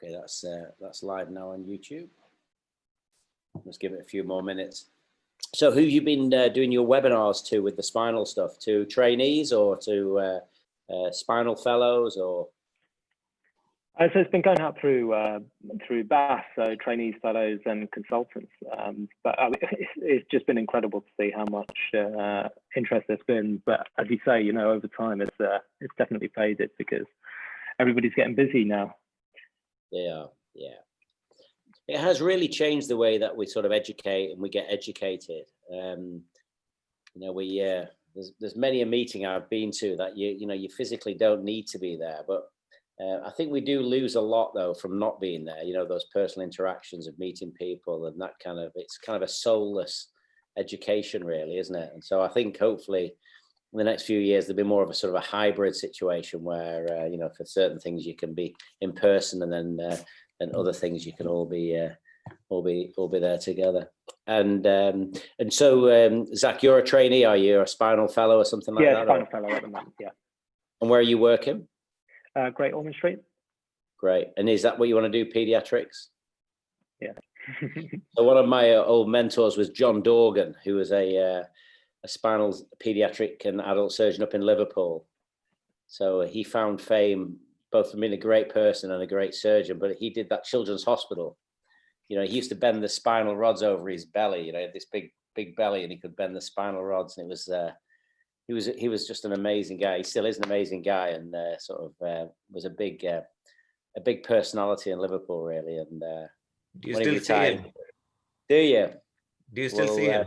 Okay, that's live now on YouTube. Let's give it a few more minutes. So who have you been doing your webinars to with the spinal stuff? To trainees or to spinal fellows or? So it's been going out through BAS, so trainees, fellows, and consultants. But it's just been incredible to see how much interest there's been. But as you say, you know, over time, it's definitely faded because everybody's getting busy now. Yeah. It has really changed the way that we sort of educate and we get educated. You know, there's many a meeting I've been to that you physically don't need to be there, but I think we do lose a lot though from not being there. You know, those personal interactions of meeting people and that it's kind of a soulless education, really, isn't it? And so I think hopefully in the next few years there'll be more of a sort of a hybrid situation where you know, for certain things you can be in person, and then other things you can all be there together. And so Zach, you're a trainee, are you? A spinal fellow or something like that? Yeah, spinal fellow at the moment. Yeah. And where are you working? Great Ormond Street. Great. And is that what you want to do, pediatrics? Yeah. So one of my old mentors was John Dorgan, who was a spinal pediatric and adult surgeon up in Liverpool. So he found fame both for being a great person and a great surgeon, but he did that children's hospital. You know, he used to bend the spinal rods over his belly. You know, he had this big belly, and he could bend the spinal rods, and it was he was just an amazing guy. He still is an amazing guy, and was a big personality in Liverpool, really. And do you still see him? Do you? Do you still see him?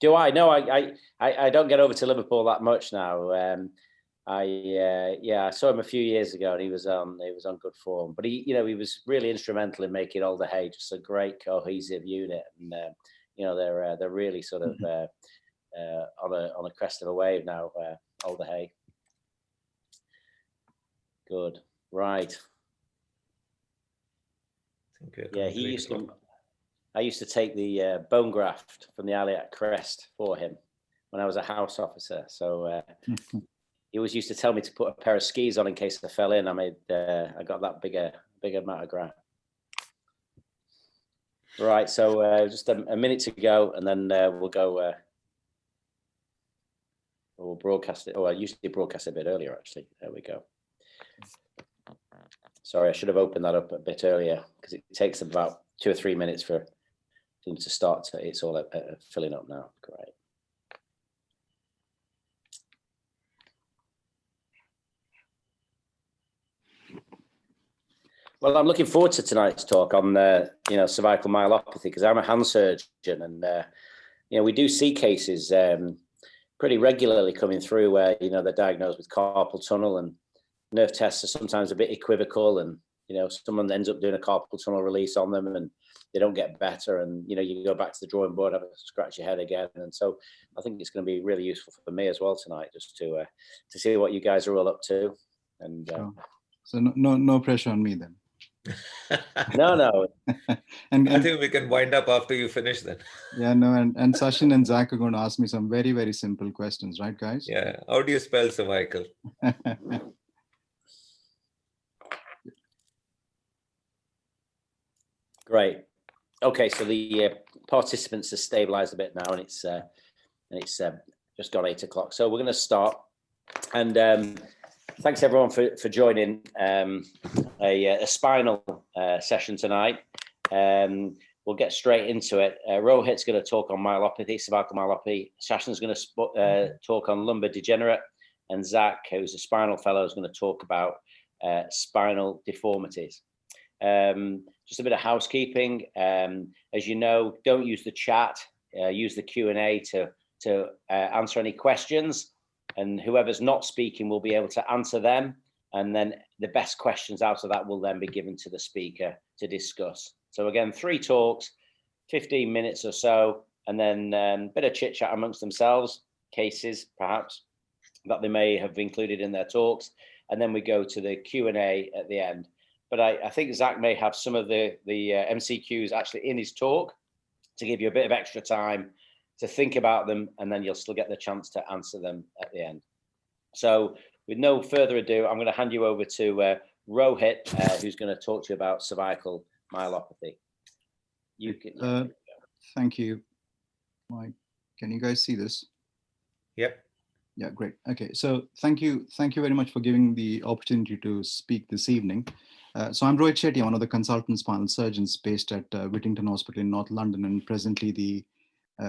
Do I? No, I don't get over to Liverpool that much now. I saw him a few years ago, and he was on good form. But he was really instrumental in making Alder Hey just a great cohesive unit, and they're really sort of on a crest of a wave now. Alder Hey. Good, right? Yeah, I used to take the bone graft from the iliac crest for him when I was a house officer. So. He always used to tell me to put a pair of skis on in case I fell in. I got that bigger amount of graft. Right, so just a minute to go, and then we'll go. We'll broadcast it. Oh, I usually broadcast it a bit earlier, actually. There we go. Sorry, I should have opened that up a bit earlier because it takes about 2 or 3 minutes for things to start. It's all filling up now. Great. Well, I'm looking forward to tonight's talk on cervical myelopathy, because I'm a hand surgeon, and we do see cases pretty regularly coming through where they're diagnosed with carpal tunnel, and nerve tests are sometimes a bit equivocal, and someone ends up doing a carpal tunnel release on them and they don't get better, and you go back to the drawing board, have a scratch your head again. And so I think it's going to be really useful for me as well tonight, just to see what you guys are all up to. And so no pressure on me then. No. and I think we can wind up after you finish then. Yeah, no, and Sachin and Zach are going to ask me some very, very simple questions, right, guys? Yeah. How do you spell cervical? Great. Okay, so the participants are stabilized a bit now, and it's just gone 8 o'clock. So we're going to start. And thanks everyone for joining a spinal session tonight. We'll get straight into it. Rohit's going to talk on myelopathy, cervical myelopathy. Sachin's going to talk on lumbar degenerate, and Zach, who's a spinal fellow, is going to talk about spinal deformities. Just a bit of housekeeping. As you know, don't use the chat. Use the Q&A to answer any questions. And whoever's not speaking will be able to answer them. And then the best questions out of that will then be given to the speaker to discuss. So again, 3 talks, 15 minutes or so, and then a bit of chit chat amongst themselves, cases perhaps that they may have included in their talks. And then we go to the Q&A at the end. But I think Zach may have some of the MCQs actually in his talk to give you a bit of extra time to think about them, and then you'll still get the chance to answer them at the end. So with no further ado, I'm going to hand you over to Rohit, who's going to talk to you about cervical myelopathy. You can. Thank you. Mike, can you guys see this? Yep. Yeah, great. Okay, so thank you very much for giving the opportunity to speak this evening. So I'm Rohit Shetty, one of the consultant spinal surgeons based at Wrightington Hospital in North London, and presently the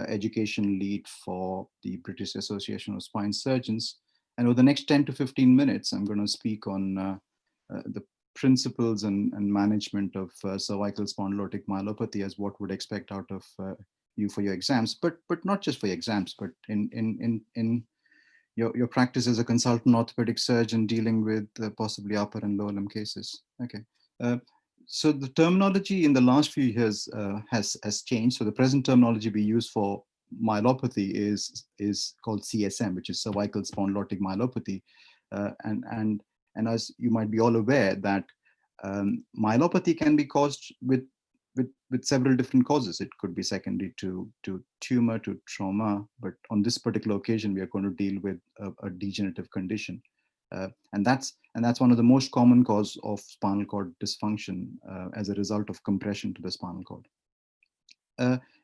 education lead for the British Association of Spine Surgeons. And over the next 10 to 15 minutes, I'm going to speak on the principles and management of cervical spondylotic myelopathy as what would expect out of you for your exams, but not just for your exams, but in your practice as a consultant orthopedic surgeon dealing with possibly upper and lower limb cases. Okay. So the terminology in the last few years has changed. So the present terminology we use for myelopathy is called CSM, which is cervical spondylotic myelopathy. And as you might be all aware that myelopathy can be caused with several different causes. It could be secondary to tumor, to trauma, but on this particular occasion, we are going to deal with a degenerative condition. And that's one of the most common cause of spinal cord dysfunction as a result of compression to the spinal cord.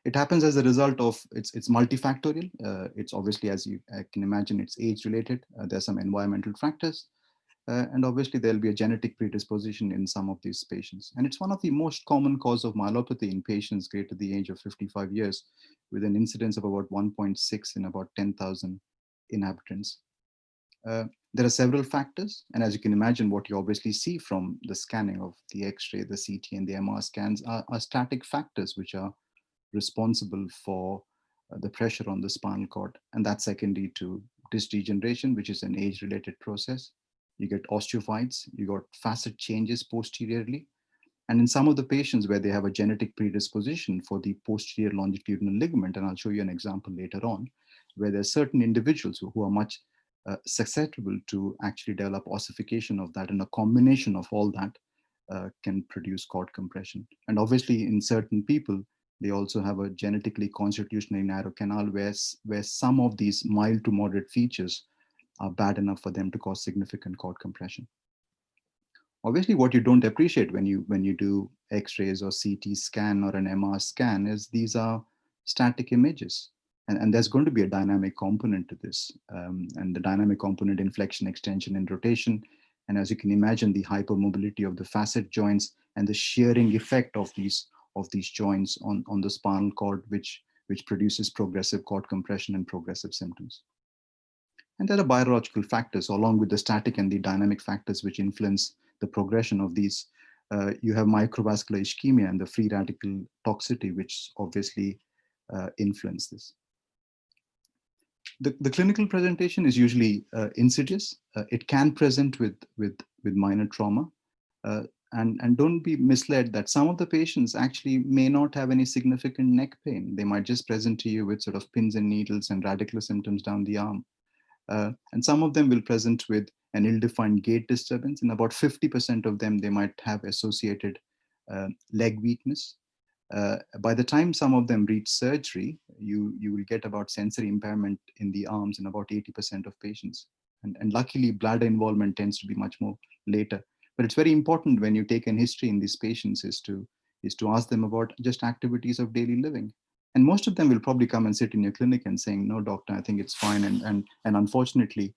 It happens as a result of, it's multifactorial. It's obviously, as you can imagine, it's age related. There's some environmental factors. And obviously there'll be a genetic predisposition in some of these patients. And it's one of the most common cause of myelopathy in patients greater the age of 55 years, with an incidence of about 1.6 in about 10,000 inhabitants. There are several factors. And as you can imagine, what you obviously see from the scanning of the X-ray, the CT and the MR scans are static factors, which are responsible for the pressure on the spinal cord. And that's secondary to disc degeneration, which is an age-related process. You get osteophytes, you got facet changes posteriorly. And in some of the patients where they have a genetic predisposition for the posterior longitudinal ligament, and I'll show you an example later on, where there's certain individuals who are much susceptible to actually develop ossification of that, and a combination of all that can produce cord compression. And obviously in certain people, they also have a genetically constitutionally narrow canal where some of these mild to moderate features are bad enough for them to cause significant cord compression. Obviously, what you don't appreciate when you do X-rays or CT scan or an MR scan is these are static images. And there's going to be a dynamic component to this. And the dynamic component in flexion, extension, and rotation. And as you can imagine, the hypermobility of the facet joints and the shearing effect of these joints on the spinal cord, which produces progressive cord compression and progressive symptoms. And there are biological factors along with the static and the dynamic factors which influence the progression of these. You have microvascular ischemia and the free radical toxicity, which obviously influence this. The clinical presentation is usually insidious. It can present with minor trauma. And don't be misled that some of the patients actually may not have any significant neck pain. They might just present to you with sort of pins and needles and radicular symptoms down the arm. And some of them will present with an ill-defined gait disturbance. In about 50% of them, they might have associated leg weakness. By the time some of them reach surgery, you will get about sensory impairment in the arms in about 80% of patients. And luckily, bladder involvement tends to be much more later. But it's very important when you take an history in these patients is to ask them about just activities of daily living. And most of them will probably come and sit in your clinic and saying, no, doctor, I think it's fine. And unfortunately,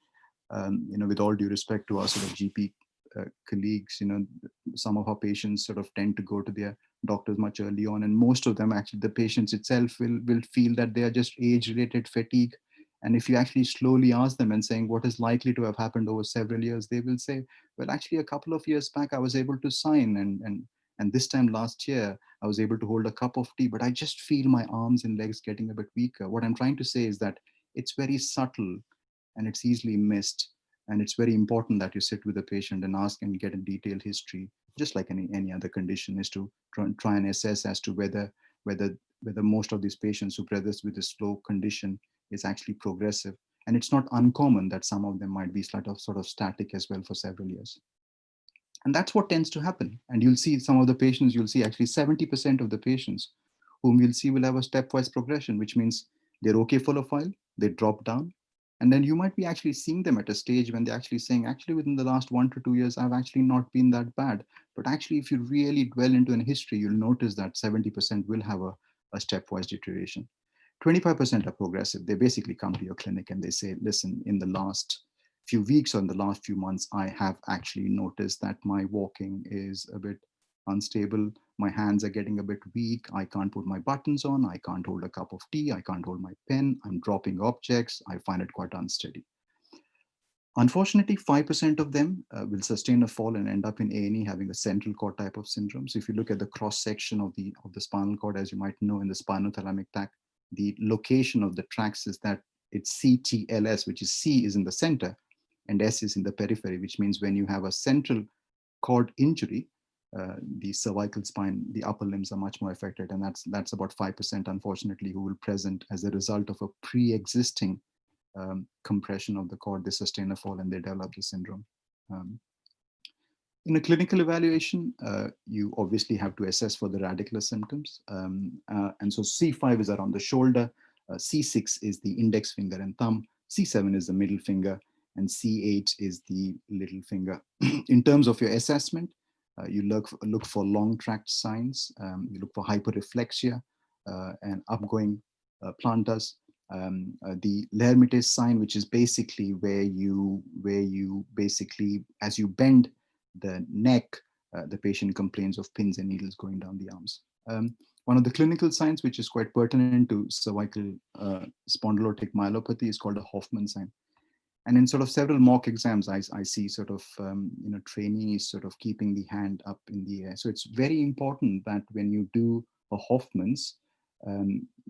with all due respect to our sort of GP colleagues, some of our patients sort of tend to go to their doctors much early on. And most of them, actually, the patients itself will feel that they are just age-related fatigue. And if you actually slowly ask them and saying what is likely to have happened over several years, they will say, well, actually, a couple of years back, I was able to sign. And this time last year, I was able to hold a cup of tea, but I just feel my arms and legs getting a bit weaker. What I'm trying to say is that it's very subtle and it's easily missed. And it's very important that you sit with the patient and ask and get a detailed history, just like any other condition, is to try and assess as to whether most of these patients who present with a slow condition is actually progressive. And it's not uncommon that some of them might be sort of static as well for several years. And that's what tends to happen. And you'll see some of the patients, you'll see actually 70% of the patients whom you'll see will have a stepwise progression, which means they're okay for a while, they drop down, And then you might be actually seeing them at a stage when they're actually saying, actually, within the last 1 to 2 years, I've actually not been that bad. But actually, if you really dwell into an history, you'll notice that 70% will have a stepwise deterioration. 25% are progressive. They basically come to your clinic and they say, listen, in the last few weeks or in the last few months, I have actually noticed that my walking is a bit unstable. My hands are getting a bit weak. I can't put my buttons on. I can't hold a cup of tea. I can't hold my pen. I'm dropping objects. I find it quite unsteady. Unfortunately, 5% of them will sustain a fall and end up in A&E having a central cord type of syndrome. So if you look at the cross section of the spinal cord, as you might know, in the spinothalamic tract, the location of the tracks is that it's CTLS, which is C is in the center and S is in the periphery, which means when you have a central cord injury, the cervical spine, the upper limbs are much more affected. And that's about 5%, unfortunately, who will present as a result of a pre-existing compression of the cord. They sustain a fall and they develop the syndrome. In a clinical evaluation, you obviously have to assess for the radicular symptoms. And so C5 is around the shoulder, C6 is the index finger and thumb, C7 is the middle finger, and C8 is the little finger. In terms of your assessment, you look for long tract signs, you look for hyperreflexia and upgoing plantars. The L'Hermitage sign, which is basically where you basically, as you bend the neck, the patient complains of pins and needles going down the arms. One of the clinical signs, which is quite pertinent to cervical spondylotic myelopathy, is called a Hoffman sign. And in sort of several mock exams, I see sort of trainees sort of keeping the hand up in the air. So it's very important that when you do a Hoffman's,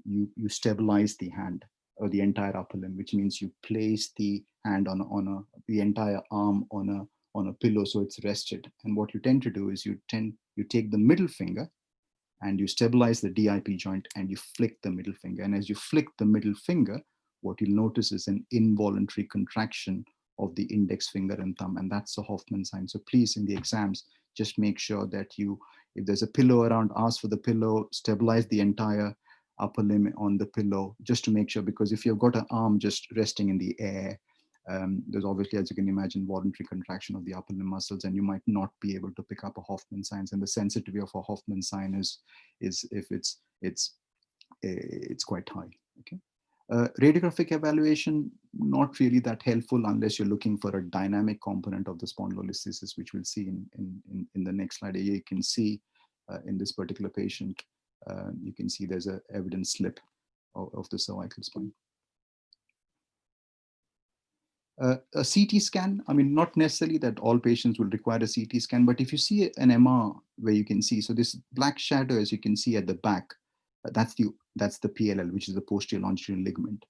you stabilize the hand or the entire upper limb, which means you place the hand on the entire arm on a pillow so it's rested. And what you tend to do is you take the middle finger and you stabilize the DIP joint and you flick the middle finger. And as you flick the middle finger, what you'll notice is an involuntary contraction of the index finger and thumb, and that's the Hoffman sign. So please, in the exams, just make sure that if there's a pillow around, ask for the pillow, stabilize the entire upper limb on the pillow, just to make sure, because if you've got an arm just resting in the air, there's obviously, as you can imagine, voluntary contraction of the upper limb muscles, and you might not be able to pick up a Hoffman sign. And the sensitivity of a Hoffman sign is if it's quite high. Okay. Radiographic evaluation, not really that helpful unless you're looking for a dynamic component of the spondylolisthesis, which we'll see in the next slide. Here you can see in this particular patient, you can see there's an evident slip of the cervical spine. A CT scan, I mean, not necessarily that all patients will require a CT scan, but if you see an MR where you can see, so this black shadow, as you can see at the back, that's the PLL, which is the posterior longitudinal ligament.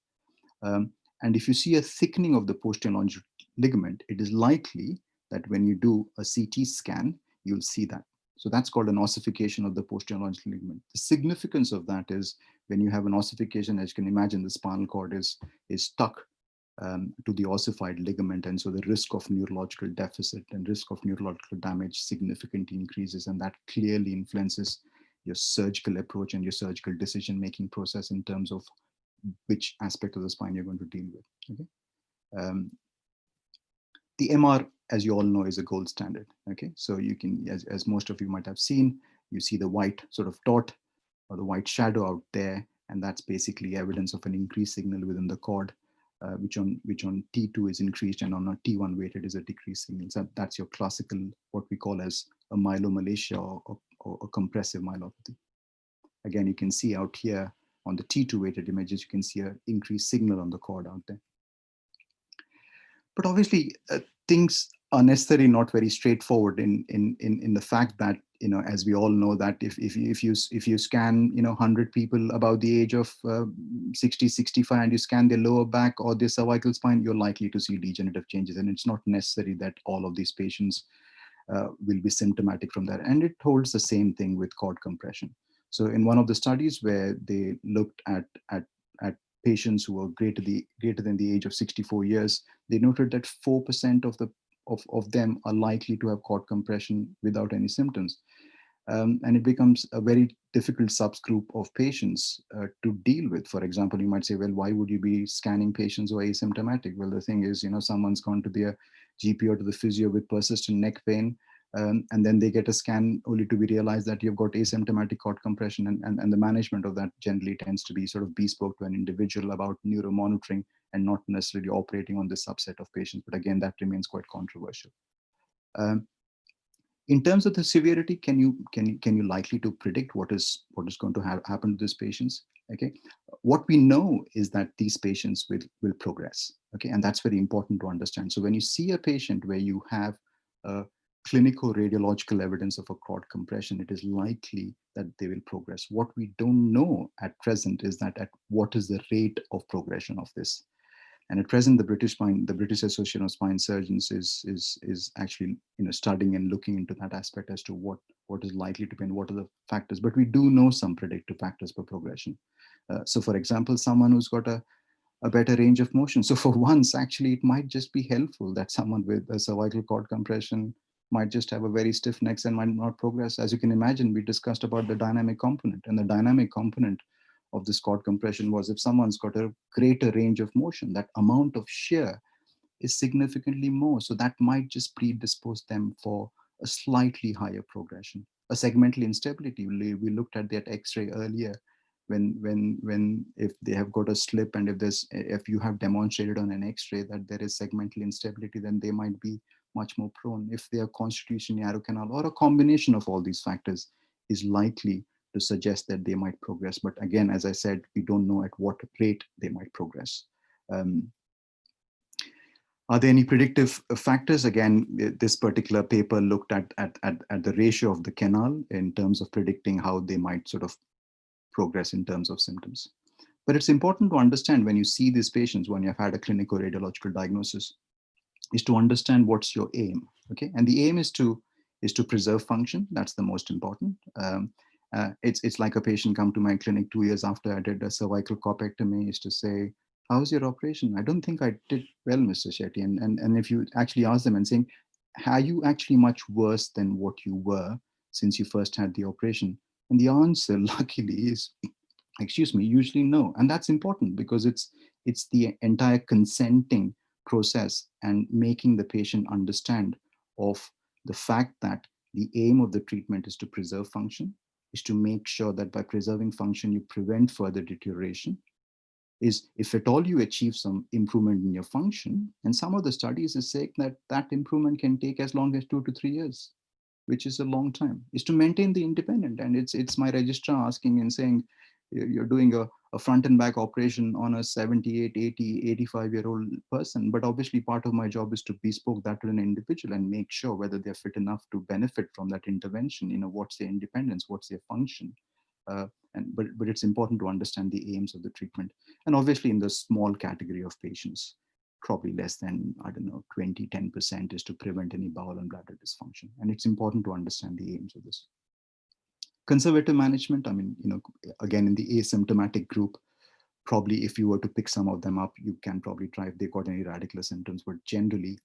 And if you see a thickening of the posterior longitudinal ligament, it is likely that when you do a CT scan, you'll see that. So that's called an ossification of the posterior longitudinal ligament. The significance of that is when you have an ossification, as you can imagine, the spinal cord is stuck to the ossified ligament, and so the risk of neurological deficit and risk of neurological damage significantly increases, and that clearly influences your surgical approach and your surgical decision-making process in terms of which aspect of the spine you're going to deal with. Okay. The MR, as you all know, is a gold standard. Okay, so you can, as most of you might have seen, you see the white sort of dot or the white shadow out there, and that's basically evidence of an increased signal within the cord, which on T2 is increased, and on a T1 weighted is a decreased signal. So that's your classical, what we call as a myelomalacia or compressive myelopathy. Again, you can see out here on the T2 weighted images, you can see an increased signal on the cord out there. But obviously, things are necessarily not very straightforward in the fact that, as we all know, that if you scan 100 people about the age of 60, 65, and you scan their lower back or their cervical spine, you're likely to see degenerative changes, and it's not necessary that all of these patients will be symptomatic from that. And it holds the same thing with cord compression. So in one of the studies where they looked at patients who were greater than the age of 64 years, they noted that 4% of them are likely to have cord compression without any symptoms. And it becomes a very difficult subgroup of patients to deal with. For example, you might say, well, why would you be scanning patients who are asymptomatic? Well, the thing is, someone's gone to the GP or to the physio with persistent neck pain, and then they get a scan only to be realized that you've got asymptomatic cord compression, and the management of that generally tends to be sort of bespoke to an individual about neuromonitoring and not necessarily operating on this subset of patients. But again, that remains quite controversial. In terms of the severity, can you likely to predict what is going to happen to these patients? Okay, what we know is that these patients will progress. Okay, and that's very important to understand. So when you see a patient where you have clinical radiological evidence of a cord compression, it is likely that they will progress. What we don't know at present is that at what is the rate of progression of this. And at present, the British Association of Spine Surgeons is actually studying and looking into that aspect as to what is likely to be and what are the factors. But we do know some predictive factors for progression. So, for example, someone who's got a better range of motion. So for once, actually, it might just be helpful that someone with a cervical cord compression might just have a very stiff neck and might not progress. As you can imagine, we discussed about the dynamic component, and the dynamic component of this cord compression was if someone's got a greater range of motion, that amount of shear is significantly more. So that might just predispose them for a slightly higher progression. A segmental instability, we looked at that X-ray earlier, when if they have got a slip, and if you have demonstrated on an X-ray that there is segmental instability, then they might be much more prone. If they are constitution narrow canal, or a combination of all these factors is likely to suggest that they might progress. But again, as I said, we don't know at what rate they might progress. Are there any predictive factors? Again, this particular paper looked at the ratio of the canal in terms of predicting how they might sort of progress in terms of symptoms. But it's important to understand when you see these patients, when you've had a clinical radiological diagnosis, is to understand what's your aim. Okay, and the aim is to preserve function. That's the most important. It's like a patient come to my clinic 2 years after I did a cervical corpectomy, is to say, how's your operation? I don't think I did well, Mr. Shetty. And if you actually ask them and saying, are you actually much worse than what you were since you first had the operation? And the answer, luckily, is, excuse me, usually no. And that's important because it's the entire consenting process and making the patient understand of the fact that the aim of the treatment is to preserve function, is to make sure that by preserving function, you prevent further deterioration. Is if at all you achieve some improvement in your function, and some of the studies is saying that improvement can take as long as 2 to 3 years, which is a long time, is to maintain the independent. And it's my registrar asking and saying, you're doing a front and back operation on a 78, 80, 85-year-old person. But obviously part of my job is to bespoke that to an individual and make sure whether they're fit enough to benefit from that intervention. What's their independence, what's their function. But it's important to understand the aims of the treatment. And obviously in the small category of patients, probably less than, 10% is to prevent any bowel and bladder dysfunction. And it's important to understand the aims of this. Conservative management, again, in the asymptomatic group, probably if you were to pick some of them up, you can probably try if they've got any radicular symptoms, but generally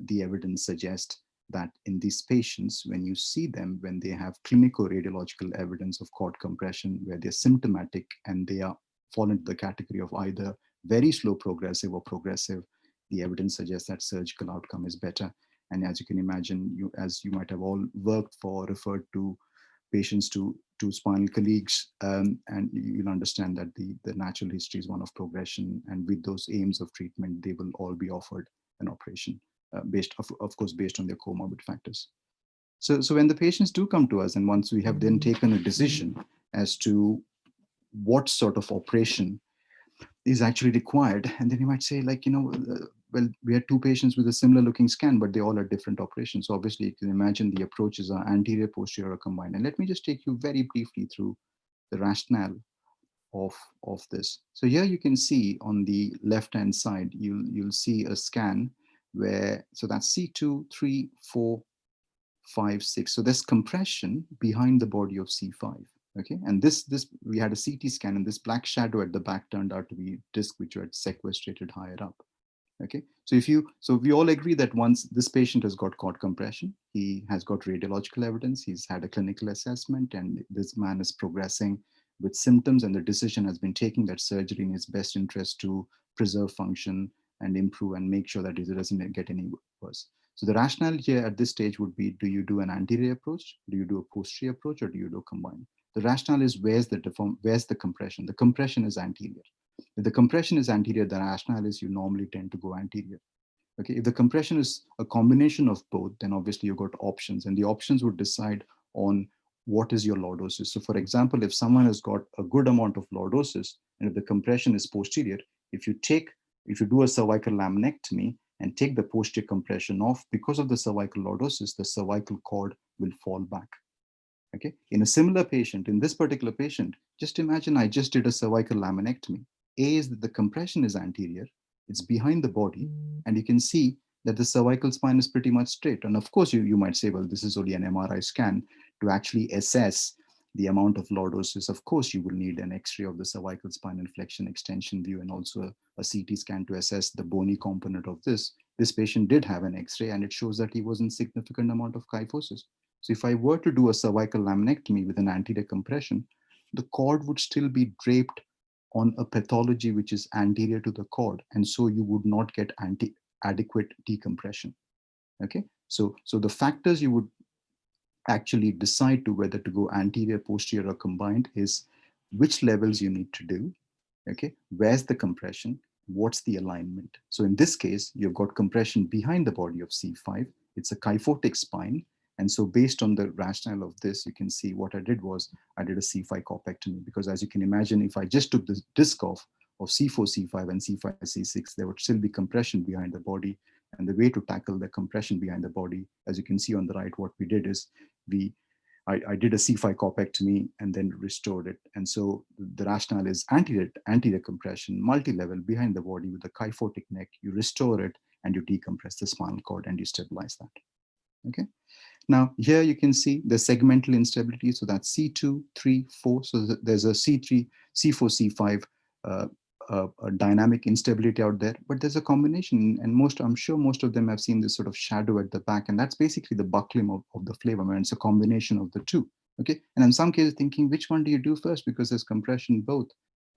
the evidence suggests that in these patients, when you see them, when they have clinical radiological evidence of cord compression, where they're symptomatic and they are fall into the category of either very slow progressive or progressive, the evidence suggests that surgical outcome is better. And as you can imagine, as you might have all worked for, referred to patients to spinal colleagues, and you'll understand that the natural history is one of progression, and with those aims of treatment, they will all be offered an operation, based of course based on their comorbid factors. So when the patients do come to us, and once we have then taken a decision as to what sort of operation is actually required, and then you might say, well, we had 2 patients with a similar looking scan, but they all had different operations. So obviously you can imagine the approaches are anterior, posterior, or combined. And let me just take you very briefly through the rationale of this. So here you can see on the left-hand side, you'll see a scan where, so that's C2, 3, 4, 5, 6. So there's compression behind the body of C5. Okay, and this we had a CT scan, and this black shadow at the back turned out to be disc which had sequestrated higher up. Okay, so we all agree that once this patient has got cord compression, he has got radiological evidence, he's had a clinical assessment, and this man is progressing with symptoms, and the decision has been taken that surgery in his best interest to preserve function and improve and make sure that it doesn't get any worse. So the rationale here at this stage would be, do you do an anterior approach, do you do a posterior approach, or do you do combined? The rationale is, where's the compression? The compression is anterior. If the compression is anterior, the rationale is you normally tend to go anterior. Okay, if the compression is a combination of both, then obviously you've got options, and the options would decide on what is your lordosis. So for example, if someone has got a good amount of lordosis, and if the compression is posterior, if you do a cervical laminectomy and take the posterior compression off, because of the cervical lordosis, the cervical cord will fall back. Okay, in a similar patient, in this particular patient, just imagine I just did a cervical laminectomy. A is that the compression is anterior, it's behind the body, and you can see that the cervical spine is pretty much straight. And of course, you might say, well, this is only an MRI scan. To actually assess the amount of lordosis, of course, you will need an X-ray of the cervical spine and flexion extension view, and also a CT scan to assess the bony component of this. This patient did have an X-ray, and it shows that he was in significant amount of kyphosis. So if I were to do a cervical laminectomy with an anterior compression, the cord would still be draped on a pathology which is anterior to the cord, and so you would not get adequate decompression. Okay, so the factors you would actually decide to whether to go anterior, posterior, or combined is which levels you need to do. Okay, where's the compression? What's the alignment? So in this case, you've got compression behind the body of C5. It's a kyphotic spine. And so based on the rationale of this, you can see what I did was I did a C5 corpectomy, because as you can imagine, if I just took the disc off of C4, C5 and C5, C6, there would still be compression behind the body. And the way to tackle the compression behind the body, as you can see on the right, what we did is I did a C5 corpectomy and then restored it. And so the rationale is anterior compression, multi-level behind the body with a kyphotic neck. You restore it and you decompress the spinal cord and you stabilize that. Okay. Now here you can see the segmental instability. So that's C2, 3, 4. So there's a C3, C4, C5 a dynamic instability out there, but there's a combination, and I'm sure most of them have seen this sort of shadow at the back, and that's basically the buckling of the flavor. It's a combination of the two. Okay, and in some cases thinking, which one do you do first, because there's compression both.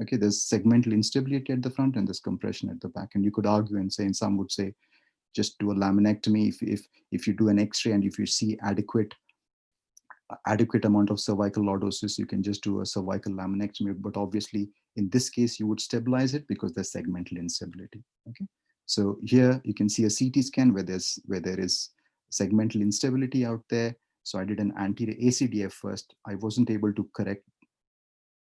Okay, there's segmental instability at the front and there's compression at the back, and you could argue and say, and some would say, just do a laminectomy. If you do an X-ray and if you see adequate amount of cervical lordosis, you can just do a cervical laminectomy. But obviously, in this case, you would stabilize it because there's segmental instability. Okay, so here you can see a CT scan where there is segmental instability out there. So I did an anterior ACDF first. I wasn't able to correct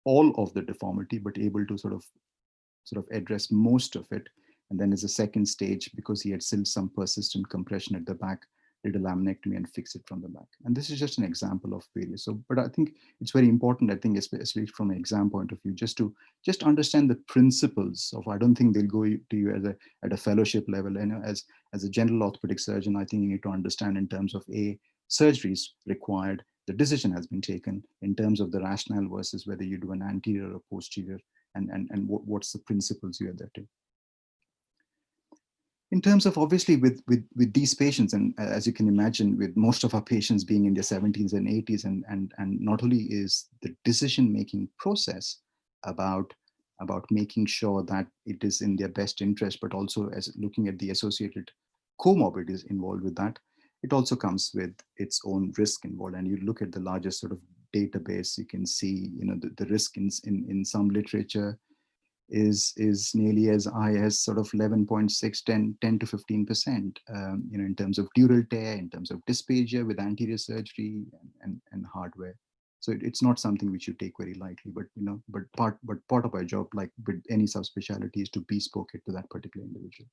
all of the deformity, but able to sort of address most of it. And then as a second stage, because he had still some persistent compression at the back, did a laminectomy and fix it from the back. And this is just an example of various. So, but I think it's very important, I think, especially from an exam point of view, just to understand the principles of, I don't think they'll go to you at a fellowship level. And as a general orthopedic surgeon, I think you need to understand in terms of surgeries required, the decision has been taken in terms of the rationale versus whether you do an anterior or posterior, and what's the principles you adhere to. In terms of, obviously, with these patients, and as you can imagine, with most of our patients being in their 70s and 80s, and not only is the decision-making process about making sure that it is in their best interest, but also as looking at the associated comorbidities involved with that, it also comes with its own risk involved. And you look at the largest sort of database, you can see, the risk in some literature is nearly as high as sort of 11.6, 10 to 15%, in terms of dural tear, in terms of dysphagia with anterior surgery and hardware. So it's not something which you take very lightly, but part of our job, like with any subspecialty, is to bespoke it to that particular individual.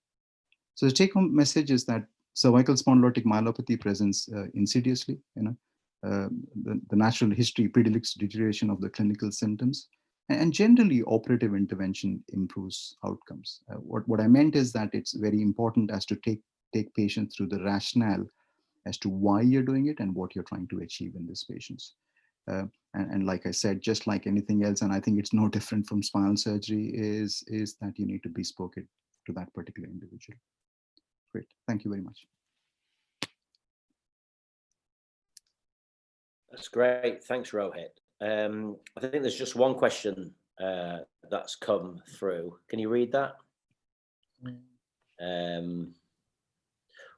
So the take-home message is that cervical spondylotic myelopathy presents insidiously. The natural history predicts deterioration of the clinical symptoms. And generally, operative intervention improves outcomes. What I meant is that it's very important as to take patients through the rationale as to why you're doing it and what you're trying to achieve in these patients. And like I said, just like anything else, and I think it's no different from spinal surgery, is that you need to bespoke it to that particular individual. Great. Thank you very much. That's great. Thanks, Rohit. I think there's just one question that's come through. Can you read that?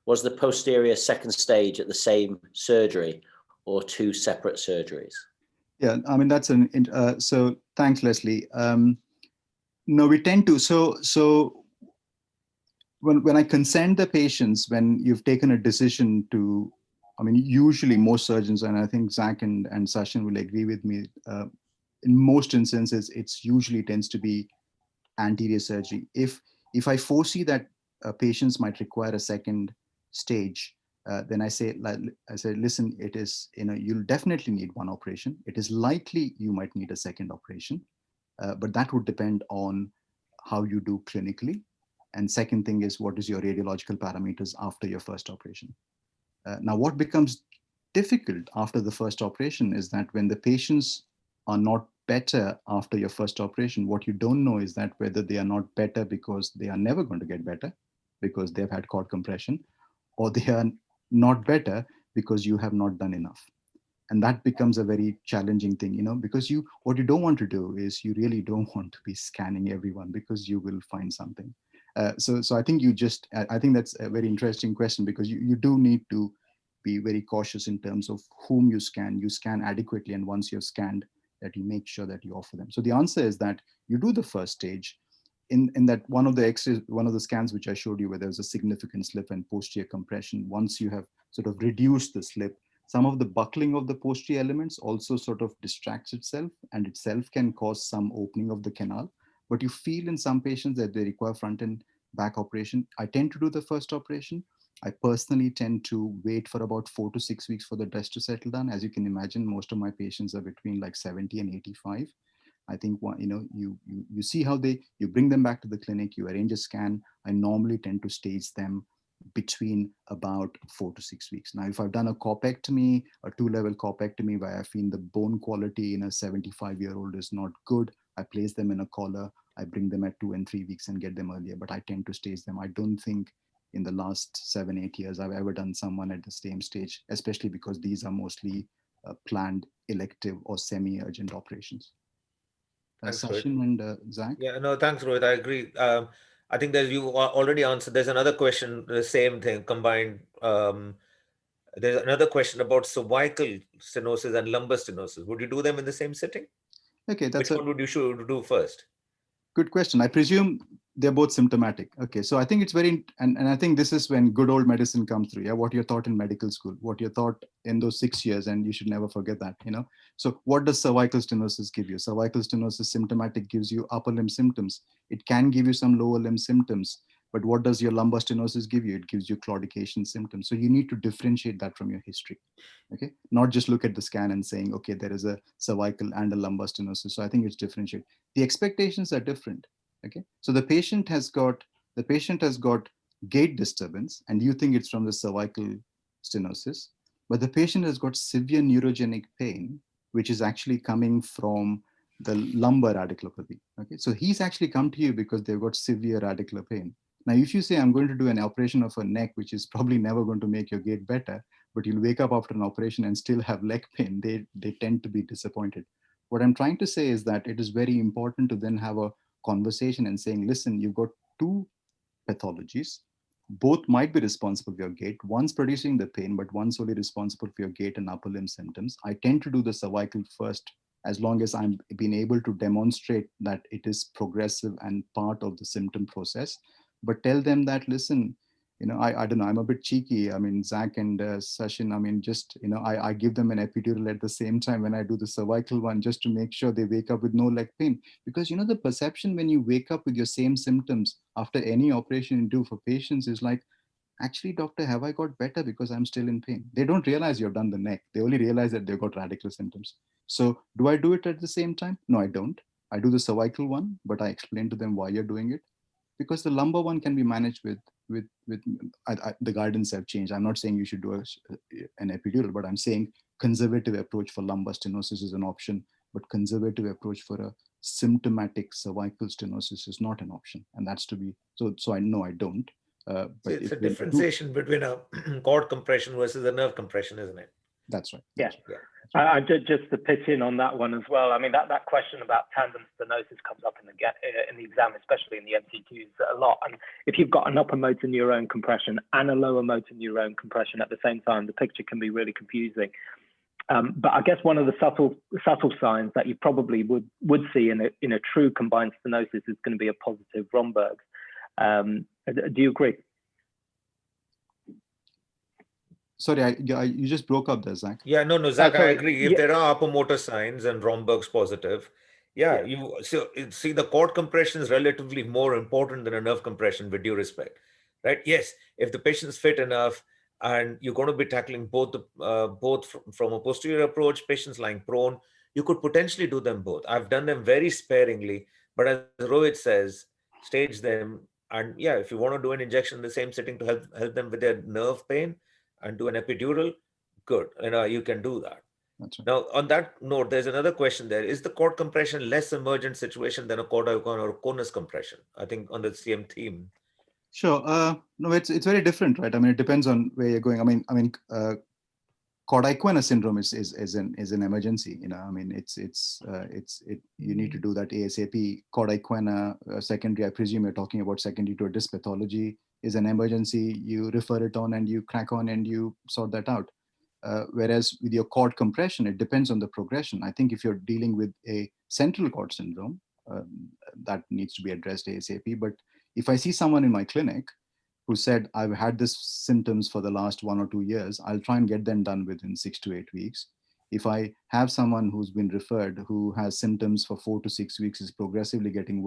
Was the posterior second stage at the same surgery or two separate surgeries? Yeah, I mean, that's so thanks, Leslie. No, we tend to, so when I consent the patients, when you've taken a decision to, I mean, usually most surgeons, and I think Zach and Sachin will agree with me, in most instances, it's usually tends to be anterior surgery. If I foresee that patients might require a second stage, then I say, listen, it is, you'll definitely need one operation. It is likely you might need a second operation, but that would depend on how you do clinically. And second thing is, what is your radiological parameters after your first operation? Now, what becomes difficult after the first operation is that when the patients are not better after your first operation, what you don't know is that whether they are not better because they are never going to get better because they've had cord compression, or they are not better because you have not done enough. And that becomes a very challenging thing, because what you don't want to do is you really don't want to be scanning everyone because you will find something. So I think I think that's a very interesting question, because you do need to be very cautious in terms of whom you scan adequately. And once you've scanned, that you make sure that you offer them. So the answer is that you do the first stage. In that one of the scans which I showed you, where there's a significant slip and posterior compression, once you have sort of reduced the slip, some of the buckling of the posterior elements also sort of distracts itself, and itself can cause some opening of the canal. But you feel in some patients that they require front and back operation. I tend to do the first operation. I personally tend to wait for about 4 to 6 weeks for the dust to settle down. As you can imagine, most of my patients are between like 70 and 85. I think you see how you bring them back to the clinic, you arrange a scan. I normally tend to stage them between about 4 to 6 weeks. Now, if I've done a corpectomy, a 2-level corpectomy, where I feel the bone quality in a 75-year-old is not good, I place them in a collar, I bring them at 2 and 3 weeks and get them earlier, but I tend to stage them. I don't think in the last 7-8 years I've ever done someone at the same stage, especially because these are mostly planned elective or semi-urgent operations. Thanks, Sachin and Zach? Yeah, no, thanks, Rohit. I agree. I think that you already answered. There's another question, the same thing combined. There's another question about cervical stenosis and lumbar stenosis. Would you do them in the same sitting? Okay, Which one would you should do first? Good question. I presume they're both symptomatic. Okay, so I think it's and I think this is when good old medicine comes through. Yeah, what you're taught in medical school, what you're taught in those 6 years, and you should never forget that. So what does cervical stenosis give you? Cervical stenosis symptomatic gives you upper limb symptoms. It can give you some lower limb symptoms, but what does your lumbar stenosis give you? It gives you claudication symptoms. So you need to differentiate that from your history. Okay, not just look at the scan and saying, okay, there is a cervical and a lumbar stenosis. So I think it's differentiate. The expectations are different. Okay, so the patient has got gait disturbance, and you think it's from the cervical stenosis, but the patient has got severe neurogenic pain, which is actually coming from the lumbar radiculopathy. Okay, so he's actually come to you because they've got severe radicular pain. Now, if you say I'm going to do an operation of a neck, which is probably never going to make your gait better, but you'll wake up after an operation and still have leg pain, they tend to be disappointed. What I'm trying to say is that it is very important to then have a conversation and saying, listen, you've got two pathologies. Both might be responsible for your gait. One's producing the pain, but one's only responsible for your gait and upper limb symptoms. I tend to do the cervical first, as long as I'm being able to demonstrate that it is progressive and part of the symptom process. But tell them that, listen, I don't know, I'm a bit cheeky. I mean, Zach and Sachin, I mean, just, I give them an epidural at the same time when I do the cervical one, just to make sure they wake up with no leg pain. Because, the perception when you wake up with your same symptoms after any operation you do for patients is like, actually, doctor, have I got better because I'm still in pain? They don't realize you've done the neck. They only realize that they've got radicular symptoms. So do I do it at the same time? No, I don't. I do the cervical one, but I explain to them why you're doing it. Because the lumbar one can be managed with the guidance have changed. I'm not saying you should do an epidural, but I'm saying conservative approach for lumbar stenosis is an option, but conservative approach for a symptomatic cervical stenosis is not an option. And that's to be, so I know I don't. So it's a differentiation between a cord compression versus a nerve compression, isn't it? That's right. Yeah. That's right. I just to pitch in on that one as well. I mean, that question about tandem stenosis comes up in the exam, especially in the MCQs a lot. And if you've got an upper motor neurone compression and a lower motor neurone compression at the same time, the picture can be really confusing. But I guess one of the subtle signs that you probably would see in a true combined stenosis is going to be a positive Romberg's. Do you agree? Sorry, you just broke up there, Zach. Yeah, no, Zach, I sorry. agree. If there are upper motor signs and Romberg's positive, you see the cord compression is relatively more important than a nerve compression, with due respect, right? Yes, if the patient's fit enough and you're going to be tackling both from a posterior approach, patients lying prone, you could potentially do them both. I've done them very sparingly, but as Rohit says, stage them. And yeah, if you want to do an injection in the same sitting to help them with their nerve pain and do an epidural, good, you can do that. That's right. Now, on that note, there's another question there. Is the cord compression less emergent situation than a cord icon or conus compression? I think on the same theme. Sure. No, it's very different, right? I mean, it depends on where you're going. I mean, Cord-Equina syndrome is an emergency. I mean, you need to do that ASAP. Cord-Equina secondary, I presume you're talking about secondary to a disc pathology, is an emergency. You refer it on and you crack on and you sort that out. Whereas with your cord compression, it depends on the progression. I think if you're dealing with a central cord syndrome, that needs to be addressed ASAP. But if I see someone in my clinic who said, I've had this symptoms for the last 1 or 2 years, I'll try and get them done within 6 to 8 weeks. If I have someone who's been referred, who has symptoms for 4 to 6 weeks, is progressively getting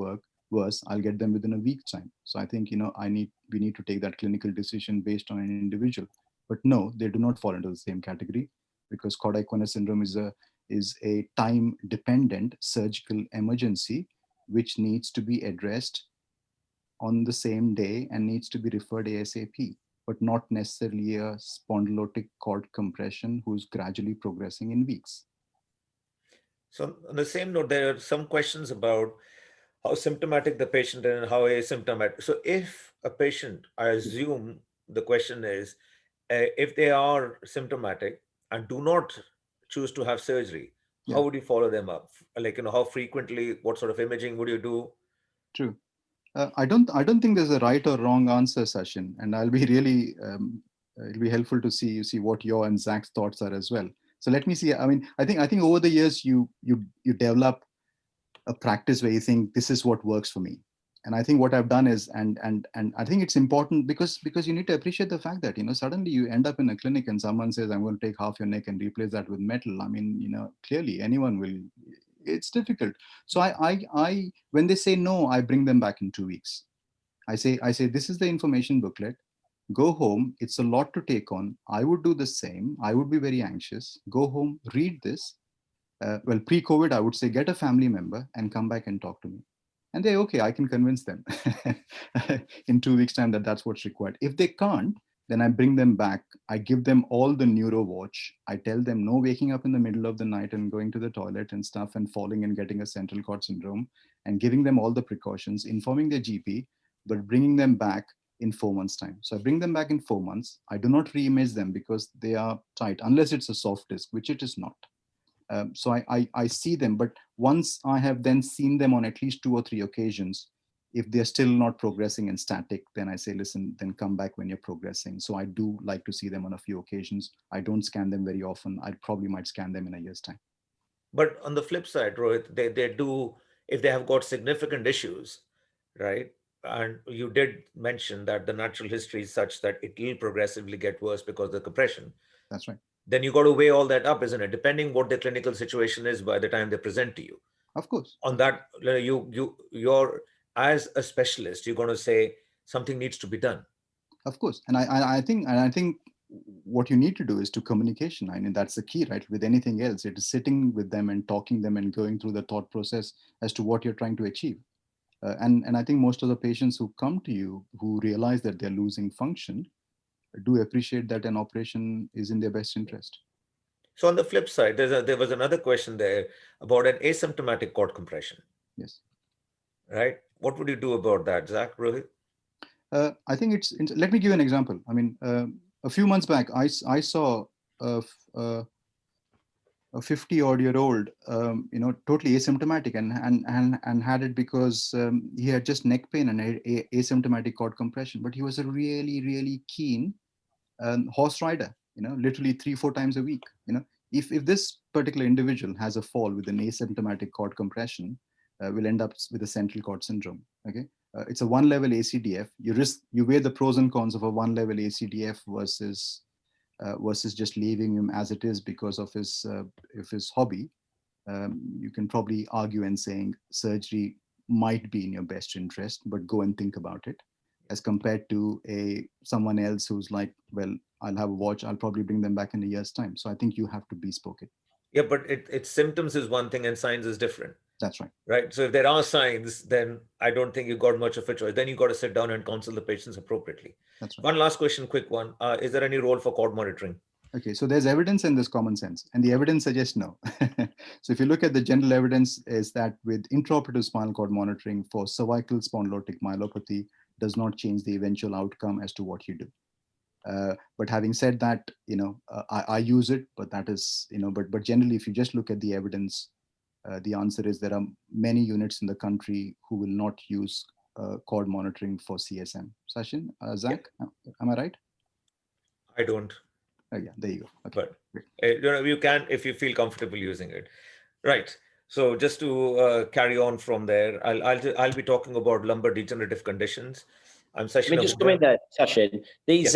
worse, I'll get them within a week's time. So I think, we need to take that clinical decision based on an individual. But no, they do not fall into the same category, because Cord-Equina syndrome is a time-dependent surgical emergency, which needs to be addressed on the same day and needs to be referred ASAP, but not necessarily a spondylotic cord compression who's gradually progressing in weeks. So on the same note, there are some questions about how symptomatic the patient is and how asymptomatic. So if a patient, I assume the question is, if they are symptomatic and do not choose to have surgery, how would you follow them up? Like, how frequently, what sort of imaging would you do? True. I don't think there's a right or wrong answer, Sachin, and I'll be really, it'll be helpful to see what your and Zach's thoughts are as well. So let me see. I mean, I think over the years you develop a practice where you think this is what works for me. And I think what I've done is, and I think it's important because you need to appreciate the fact that, suddenly you end up in a clinic and someone says, I'm going to take half your neck and replace that with metal. I mean, clearly anyone will, it's difficult. So I when they say no, I bring them back in 2 weeks. I say, this is the information booklet. Go home. It's a lot to take on. I would do the same. I would be very anxious. Go home, read this. Well, pre-COVID, I would say, get a family member and come back and talk to me. And they're okay, I can convince them in 2 weeks' time that that's what's required. If they can't, then I bring them back. I give them all the neuro watch. I tell them no waking up in the middle of the night and going to the toilet and stuff and falling and getting a central cord syndrome, and giving them all the precautions, informing their GP, but bringing them back in 4 months' time. So I bring them back in 4 months. I do not re-image them because they are tight, unless it's a soft disc, which it is not. So I see them, but once I have then seen them on at least 2 or 3 occasions, if they're still not progressing and static, then I say, listen, then come back when you're progressing. So I do like to see them on a few occasions. I don't scan them very often. I probably might scan them in a year's time. But on the flip side, Rohit, they do, if they have got significant issues, right? And you did mention that the natural history is such that it will progressively get worse because of the compression. That's right. Then you got to weigh all that up, isn't it? Depending what the clinical situation is by the time they present to you. Of course. On that, you're as a specialist, you're going to say something needs to be done. Of course, and I think what you need to do is to communication. I mean, that's the key, right? With anything else, it is sitting with them and talking them and going through the thought process as to what you're trying to achieve. And I think most of the patients who come to you who realize that they're losing function do appreciate that an operation is in their best interest. So on the flip side, there was another question there about an asymptomatic cord compression. Yes. Right? What would you do about that, Zach, Rohit? I think let me give you an example. I mean, a few months back, I saw a 50-odd-year-old, totally asymptomatic and had it because he had just neck pain and asymptomatic cord compression, but he was a really, really keen horse rider, literally 3-4 times a week. If this particular individual has a fall with an asymptomatic cord compression, will end up with a central cord syndrome. Okay, it's a 1-level ACDF. You weigh the pros and cons of a 1-level ACDF versus just leaving him as it is because of his hobby. You can probably argue and saying surgery might be in your best interest, but go and think about it, as compared to someone else who's like, well, I'll have a watch, I'll probably bring them back in a year's time. So I think you have to bespoke it. Yeah, but it's symptoms is one thing and signs is different. That's right. Right. So if there are signs, then I don't think you got much of a choice. Then you got to sit down and counsel the patients appropriately. That's right. One last question, quick one. Is there any role for cord monitoring? Okay, so there's evidence and there's common sense, and the evidence suggests no. So if you look at the general evidence, is that with intraoperative spinal cord monitoring for cervical spondylotic myelopathy does not change the eventual outcome as to what you do. But having said that, I use it, but that is, but generally, if you just look at the evidence, the answer is there are many units in the country who will not use cord monitoring for CSM. Sachin, Zach, am I right? I don't. Oh yeah, there you go. Okay. But you can if you feel comfortable using it, right? So just to carry on from there, I'll be talking about lumbar degenerative conditions. I'm Sachin. Let me just come in there, Sachin. These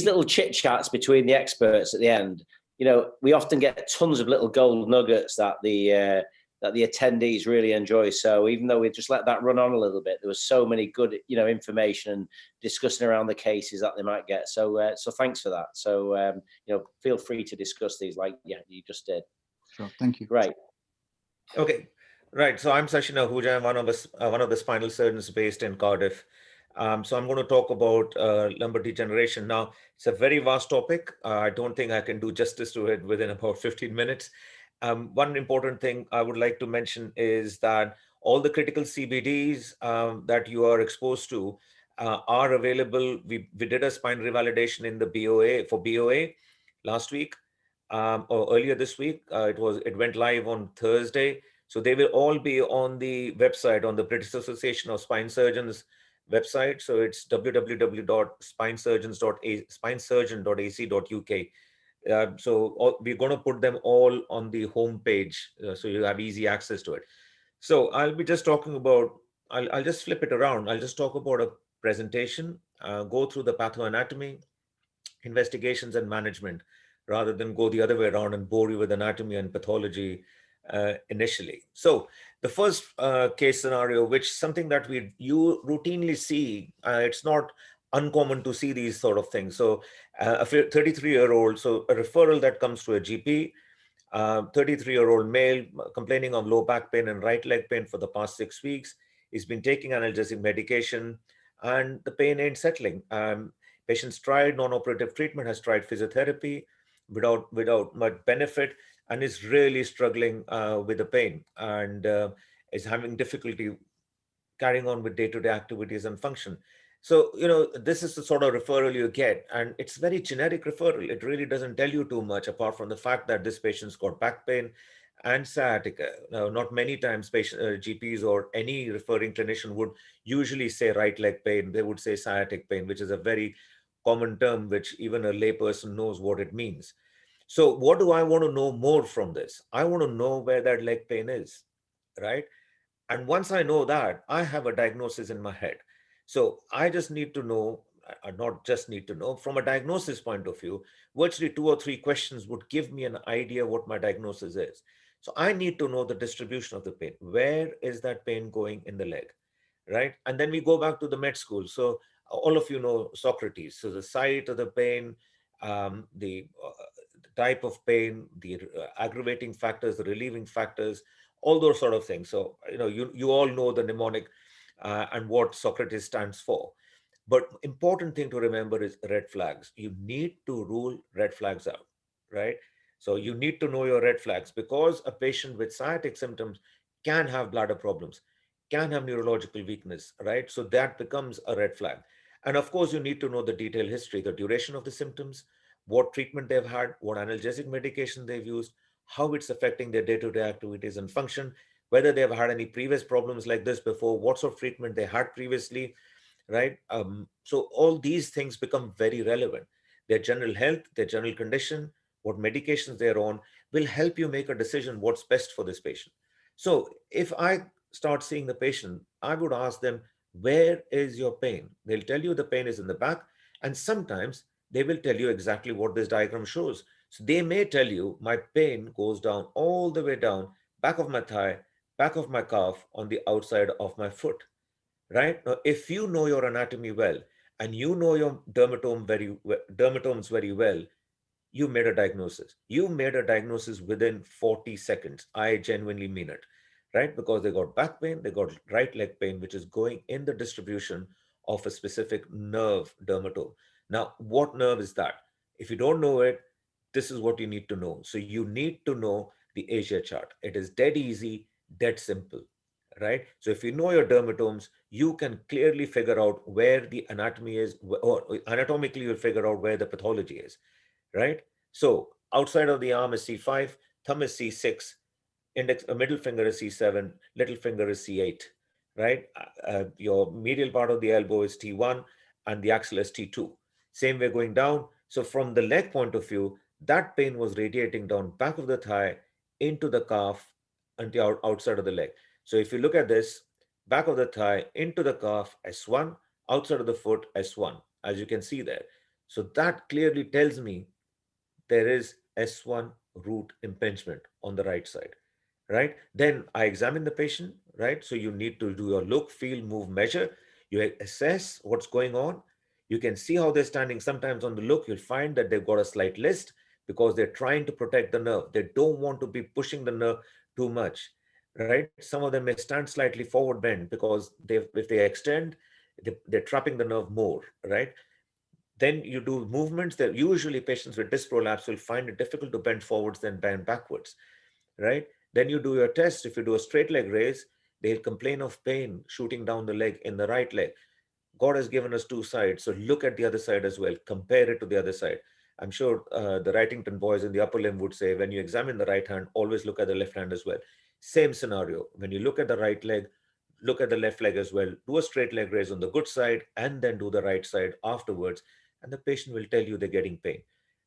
little chit chats between the experts at the end. We often get tons of little gold nuggets that the attendees really enjoy. So even though we just let that run on a little bit, there was so many good, information and discussing around the cases that they might get. So, so thanks for that. So, feel free to discuss these like, you just did. Sure. Thank you. Right. Okay. Right. So I'm Sachin Ahuja. I'm one of the spinal surgeons based in Cardiff. So I'm going to talk about lumbar degeneration. Now, it's a very vast topic. I don't think I can do justice to it within about 15 minutes. One important thing I would like to mention is that all the critical CBDs that you are exposed to are available. We did a spine revalidation in the BOA last week or earlier this week. It went live on Thursday. So they will all be on the website, on the British Association of Spine Surgeons website. So it's www.spinesurgeon.ac.uk. So we're going to put them all on the home page, so you have easy access to it. So I'll be just talking about, I'll just flip it around. I'll just talk about a presentation, go through the pathoanatomy, investigations and management, rather than go the other way around and bore you with anatomy and pathology initially. So the first case scenario, which something that you routinely see, it's not uncommon to see these sort of things. So a 33-year-old, so a referral that comes to a GP, 33-year-old male complaining of low back pain and right leg pain for the past 6 weeks. He's been taking analgesic medication and the pain ain't settling. Patient's tried non-operative treatment, has tried physiotherapy without much benefit, and is really struggling with the pain and is having difficulty carrying on with day-to-day activities and function. So, this is the sort of referral you get, and it's very generic referral. It really doesn't tell you too much apart from the fact that this patient's got back pain and sciatica. Now, not many times GPs or any referring clinician would usually say right leg pain. They would say sciatic pain, which is a very common term, which even a layperson knows what it means. So what do I want to know more from this? I want to know where that leg pain is, right? And once I know that, I have a diagnosis in my head. So I just need to know, not just need to know, from a diagnosis point of view, virtually 2 or 3 questions would give me an idea what my diagnosis is. So I need to know the distribution of the pain. Where is that pain going in the leg, right? And then we go back to the med school. So all of you know Socrates. So the site of the pain, the type of pain, the aggravating factors, the relieving factors, all those sort of things. So, you all know the mnemonic and what Socrates stands for. But important thing to remember is red flags. You need to rule red flags out, right? So you need to know your red flags, because a patient with sciatic symptoms can have bladder problems, can have neurological weakness, right? So that becomes a red flag. And of course, you need to know the detailed history, the duration of the symptoms, what treatment they've had, what analgesic medication they've used, how it's affecting their day-to-day activities and function, whether they've had any previous problems like this before, what sort of treatment they had previously, right? So all these things become very relevant. Their general health, their general condition, what medications they're on will help you make a decision what's best for this patient. So if I start seeing the patient, I would ask them, where is your pain? They'll tell you the pain is in the back, and sometimes they will tell you exactly what this diagram shows. So they may tell you, my pain goes down all the way down, back of my thigh, back of my calf, on the outside of my foot, right? Now, if you know your anatomy well and you know your dermatomes very well, you made a diagnosis. You made a diagnosis within 40 seconds. I genuinely mean it, right? Because they got back pain, they got right leg pain, which is going in the distribution of a specific nerve dermatome. Now, what nerve is that? If you don't know it, this is what you need to know. So you need to know the Asia chart. It is dead easy, dead simple, right? So if you know your dermatomes, you can clearly figure out where the anatomy is, or anatomically you'll figure out where the pathology is, right? So outside of the arm is C5, thumb is C6, index, middle finger is C7, little finger is C8, right? Your medial part of the elbow is T1 and the axle is T2. Same way going down. So from the leg point of view, that pain was radiating down back of the thigh into the calf and the outside of the leg. So if you look at this, back of the thigh into the calf S1, outside of the foot S1, as you can see there. So that clearly tells me there is S1 root impingement on the right side, right? Then I examine the patient, right? So you need to do your look, feel, move, measure. You assess what's going on. You can see how they're standing. Sometimes on the look, you'll find that they've got a slight list because they're trying to protect the nerve. They don't want to be pushing the nerve too much, right? Some of them may stand slightly forward bend because if they extend, they're trapping the nerve more, right? Then you do movements that usually patients with disc prolapse will find it difficult to bend forwards than bend backwards, right? Then you do your test. If you do a straight leg raise, they'll complain of pain shooting down the leg in the right leg. God has given us two sides, so look at the other side as well. Compare it to the other side. I'm sure the Wrightington boys in the upper limb would say, when you examine the right hand, always look at the left hand as well. Same scenario. When you look at the right leg, look at the left leg as well. Do a straight leg raise on the good side and then do the right side afterwards. And the patient will tell you they're getting pain,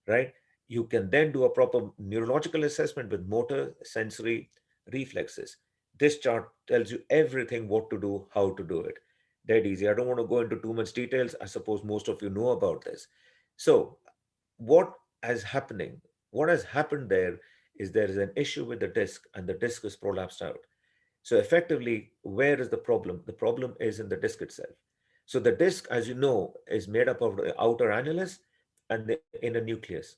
right? You can then do a proper neurological assessment with motor, sensory, reflexes. This chart tells you everything what to do, how to do it. Dead easy. I don't want to go into too much details. I suppose most of you know about this. So what is happening? What has happened there is an issue with the disc and the disc is prolapsed out. So effectively, where is the problem? The problem is in the disc itself. So the disc, as you know, is made up of the outer annulus and the inner nucleus,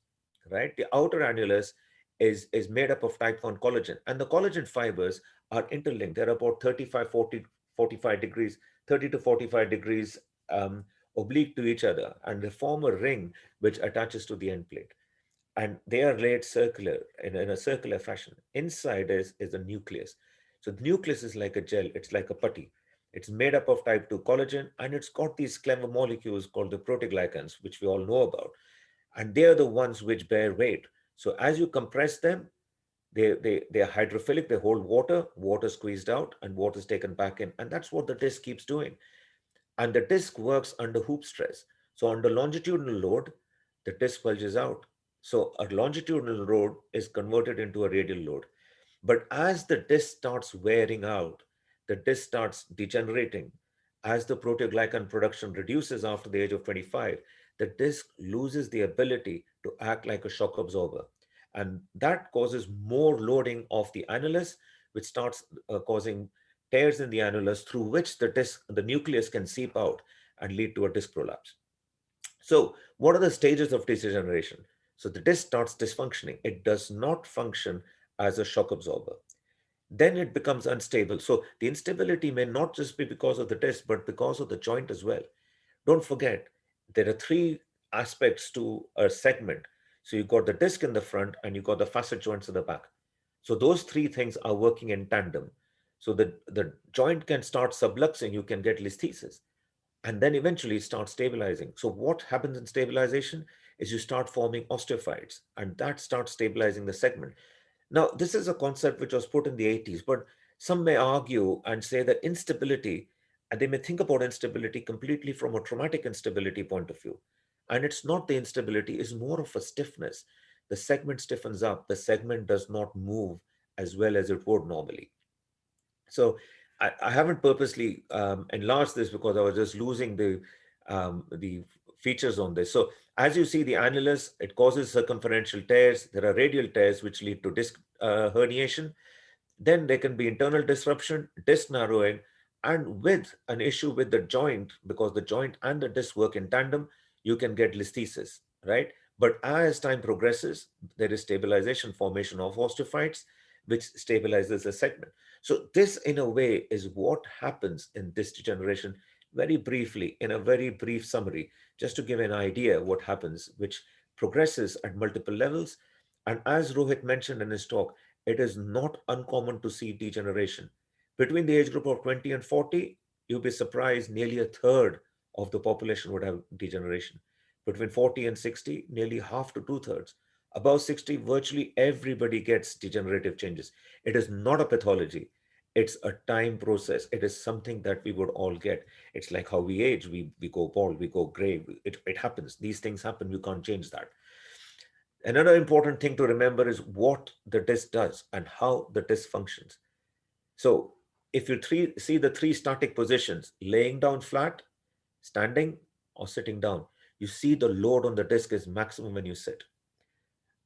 right? The outer annulus is made up of type 1 collagen, and the collagen fibers are interlinked. They're about 35, 40, 45 degrees, 30 to 45 degrees oblique to each other, and they form a ring which attaches to the end plate. And they are laid circular in a circular fashion. Inside is the nucleus. So the nucleus is like a gel, it's like a putty. It's made up of type 2 collagen, and it's got these clever molecules called the proteoglycans, which we all know about. And they are the ones which bear weight. So as you compress them, they are hydrophilic, they hold water, water squeezed out, and water is taken back in. And that's what the disc keeps doing. And the disc works under hoop stress. So under longitudinal load, the disc bulges out. So a longitudinal load is converted into a radial load. But as the disc starts wearing out, the disc starts degenerating. As the proteoglycan production reduces after the age of 25, the disc loses the ability to act like a shock absorber. And that causes more loading of the annulus, which starts causing tears in the annulus through which the nucleus can seep out and lead to a disc prolapse. So what are the stages of degeneration? So the disc starts dysfunctioning. It does not function as a shock absorber. Then it becomes unstable. So the instability may not just be because of the disc, but because of the joint as well. Don't forget, there are three aspects to a segment. So you've got the disc in the front and you've got the facet joints in the back. So those three things are working in tandem. So the joint can start subluxing, you can get listhesis. and then eventually start stabilizing. So what happens in stabilization is you start forming osteophytes, and that starts stabilizing the segment. Now, this is a concept which was put in the 80s, but some may argue and say that instability, and they may think about instability completely from a traumatic instability point of view. And it's not the instability, it's more of a stiffness. The segment stiffens up, the segment does not move as well as it would normally. So I haven't purposely enlarged this because I was just losing the features on this. So as you see, the annulus, it causes circumferential tears. There are radial tears which lead to disc herniation. Then there can be internal disruption, disc narrowing, and with an issue with the joint, because the joint and the disc work in tandem, you can get listhesis, right? But as time progresses, there is stabilization, formation of osteophytes, which stabilizes the segment. So this, in a way, is what happens in disc degeneration. Very briefly, in a very brief summary, just to give an idea what happens, which progresses at multiple levels. And as Rohit mentioned in his talk, it is not uncommon to see degeneration. Between the age group of 20 and 40, you'll be surprised nearly a third of the population would have degeneration. Between 40 and 60, nearly half to two-thirds. Above 60, virtually everybody gets degenerative changes. It is not a pathology. It's a time process. It is something that we would all get. It's like how we age. We go bald, we go gray. It happens. These things happen. You can't change that. Another important thing to remember is what the disc does and how the disc functions. So if you see the three static positions, laying down flat, standing, or sitting down, you see the load on the disc is maximum when you sit.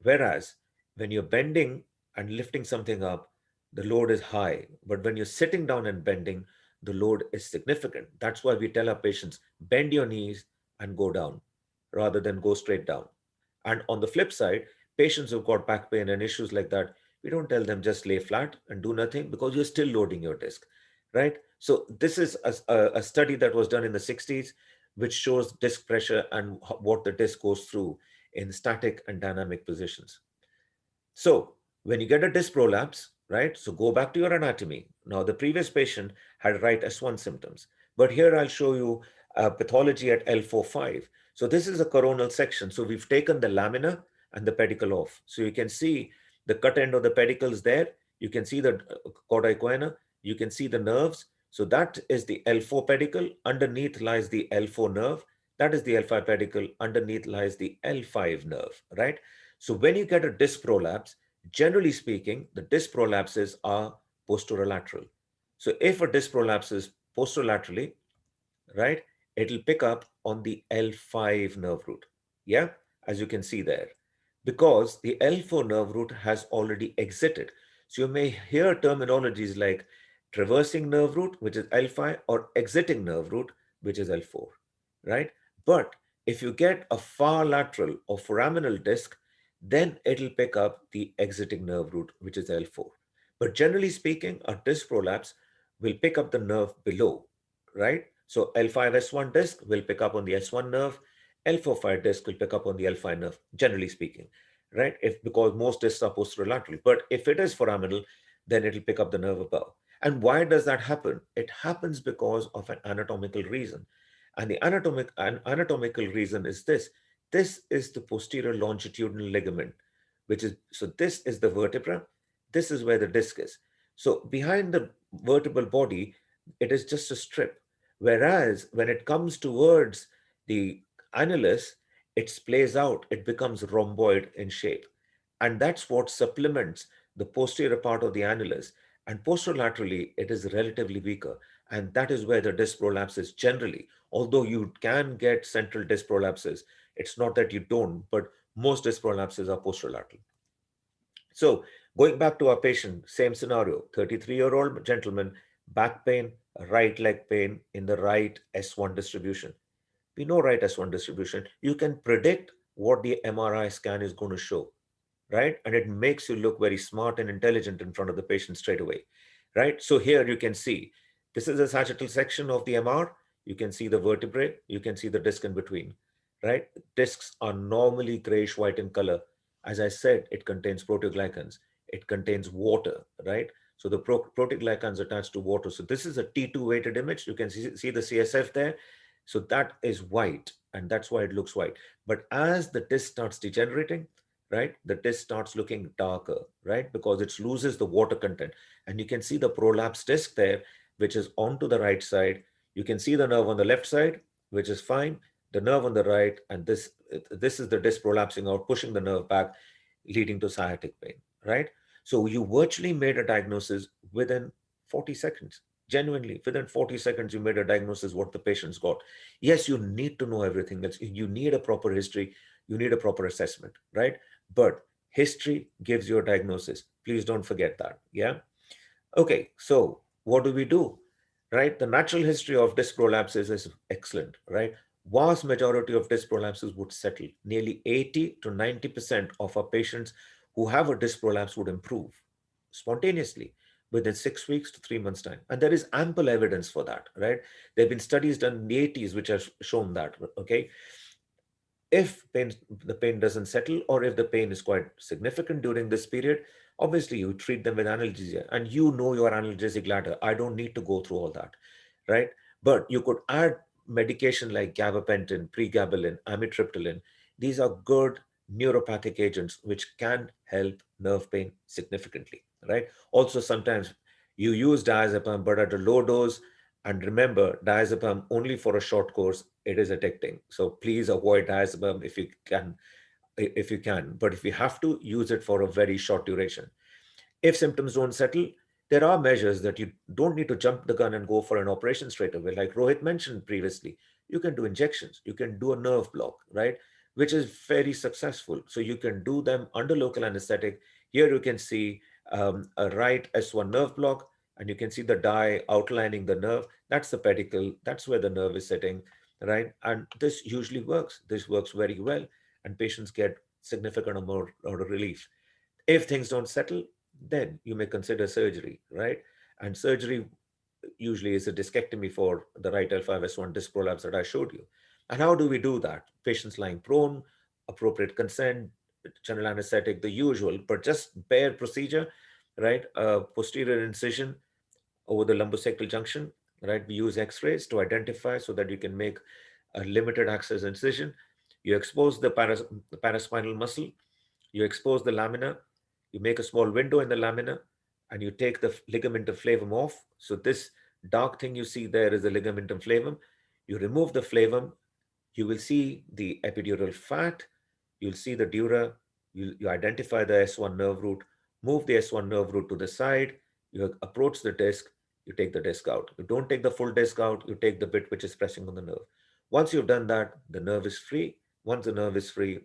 Whereas when you're bending and lifting something up, the load is high. But when you're sitting down and bending, the load is significant. That's why we tell our patients, bend your knees and go down rather than go straight down. And on the flip side, patients who've got back pain and issues like that, we don't tell them just lay flat and do nothing because you're still loading your disc, right? So this is a study that was done in the 60s, which shows disc pressure and what the disc goes through in static and dynamic positions. So when you get a disc prolapse, right? So go back to your anatomy. Now the previous patient had right S1 symptoms, but here I'll show you pathology at L4-5. So this is a coronal section. So we've taken the lamina and the pedicle off. So you can see the cut end of the pedicle is there. You can see the chordae equina. You can see the nerves. So that is the L4 pedicle. Underneath lies the L4 nerve. That is the L5 pedicle. Underneath lies the L5 nerve, right? So when you get a disc prolapse, generally speaking, the disc prolapses are posterolateral. So if a disc prolapses posterolaterally, right, it'll pick up on the L5 nerve root. Yeah, as you can see there, because the L4 nerve root has already exited. So you may hear terminologies like traversing nerve root, which is L5, or exiting nerve root, which is L4, right? But if you get a far lateral or foraminal disc, then it'll pick up the exiting nerve root, which is L4. But generally speaking, a disc prolapse will pick up the nerve below, right? So L5-S1 disc will pick up on the S1 nerve. L4-5 disc will pick up on the L5 nerve, generally speaking, right? Because most discs are posterolateral. But if it is foraminal, then it'll pick up the nerve above. And why does that happen? It happens because of an anatomical reason. And the anatomical reason is this. This is the posterior longitudinal ligament, which is, so this is the vertebra. This is where the disc is. So behind the vertebral body, it is just a strip. Whereas when it comes towards the annulus, it splays out, it becomes rhomboid in shape. And that's what supplements the posterior part of the annulus. And posterolaterally, it is relatively weaker. And that is where the disc prolapses generally. Although you can get central disc prolapses, it's not that you don't, but most disc prolapses are posterolateral. So going back to our patient, same scenario, 33-year-old gentleman, back pain, right leg pain in the right S1 distribution. We know right S1 distribution. You can predict what the MRI scan is going to show, right? And it makes you look very smart and intelligent in front of the patient straight away, right? So here you can see, this is a sagittal section of the MR. You can see the vertebrae. You can see the disc in between, right? Discs are normally grayish white in color. As I said, it contains proteoglycans. It contains water, right? So the proteoglycans attached to water. So this is a T2 weighted image. You can see the CSF there. So that is white, and that's why it looks white. But as the disc starts degenerating, right, the disc starts looking darker, right, because it loses the water content. And you can see the prolapse disc there, which is onto the right side. You can see the nerve on the left side, which is fine, the nerve on the right, and this is the disc prolapsing out, pushing the nerve back, leading to sciatic pain, right? So you virtually made a diagnosis within 40 seconds. Genuinely, within 40 seconds, you made a diagnosis what the patient's got. Yes, you need to know everything. You need a proper history. You need a proper assessment, right? But history gives you a diagnosis. Please don't forget that. Yeah. Okay. So what do we do? Right? The natural history of disc prolapses is excellent, right? Vast majority of disc prolapses would settle. Nearly 80 to 90% of our patients who have a disc prolapse would improve spontaneously within 6 weeks to 3 months time. And there is ample evidence for that, right? There have been studies done in the 80s which have shown that, okay? If the pain doesn't settle, or if the pain is quite significant during this period, obviously you treat them with analgesia, and you know your analgesic ladder. I don't need to go through all that, right? But you could add medication like gabapentin, pregabalin, amitriptyline. These are good neuropathic agents which can help nerve pain significantly, right? Also, sometimes you use diazepam, but at a low dose. And remember, diazepam only for a short course, it is addicting. So please avoid diazepam if you can, But if you have to, use it for a very short duration. If symptoms don't settle, there are measures that you don't need to jump the gun and go for an operation straight away. Like Rohit mentioned previously, you can do injections, you can do a nerve block, right? Which is very successful. So you can do them under local anesthetic. Here you can see a right S1 nerve block, and you can see the dye outlining the nerve. That's the pedicle. That's where the nerve is sitting, right? And this usually works. This works very well, and patients get significant amount of relief. If things don't settle, then you may consider surgery, right? And surgery usually is a discectomy for the right L5S1 disc prolapse that I showed you. And how do we do that? Patients lying prone, appropriate consent, general anesthetic, the usual, but just bare procedure, right? Posterior incision over the lumbosacral junction, right? We use X-rays to identify so that you can make a limited access incision. You expose the paraspinal muscle, you expose the lamina, you make a small window in the lamina, and you take the ligamentum flavum off. So this dark thing you see there is the ligamentum flavum. You remove the flavum, you will see the epidural fat, you'll see the dura, you identify the S1 nerve root, move the S1 nerve root to the side, you approach the disc, you take the disc out. You don't take the full disc out, you take the bit which is pressing on the nerve. Once you've done that, the nerve is free. Once the nerve is free,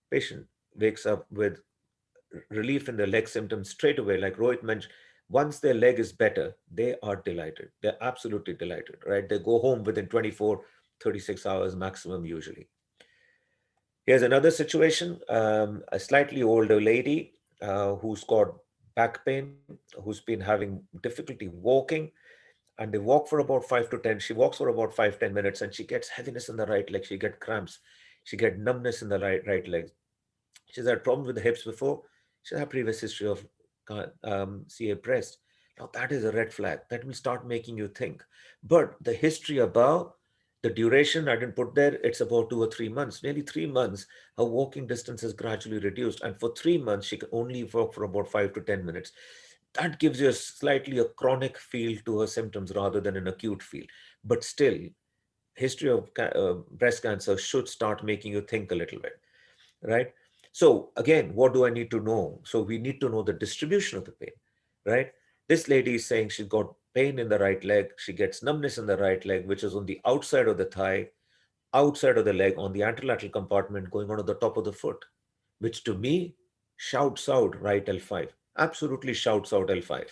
patient wakes up with relief in the leg symptoms straight away. Like Rohit mentioned, once their leg is better, they are delighted. They're absolutely delighted, right? They go home within 24, 36 hours maximum usually. Here's another situation, a slightly older lady who's got back pain, who's been having difficulty walking, and they walk for about 5 to 10. She walks for about 5-10 minutes, and she gets heaviness in the right leg. She gets cramps. She gets numbness in the right leg. She's had problems with the hips before. She had a previous history of CA breast. Now that is a red flag. That will start making you think. But the history above, the duration I didn't put there, it's about 2 or 3 months. Nearly 3 months, her walking distance has gradually reduced. And for 3 months, she can only walk for about 5 to 10 minutes. That gives you slightly a chronic feel to her symptoms rather than an acute feel. But still, history of breast cancer should start making you think a little bit, right? So again, what do I need to know? So we need to know the distribution of the pain, right? This lady is saying she's got pain in the right leg. She gets numbness in the right leg, which is on the outside of the thigh, outside of the leg, on the anterolateral compartment, going on to the top of the foot, which to me shouts out right L5, absolutely shouts out L5,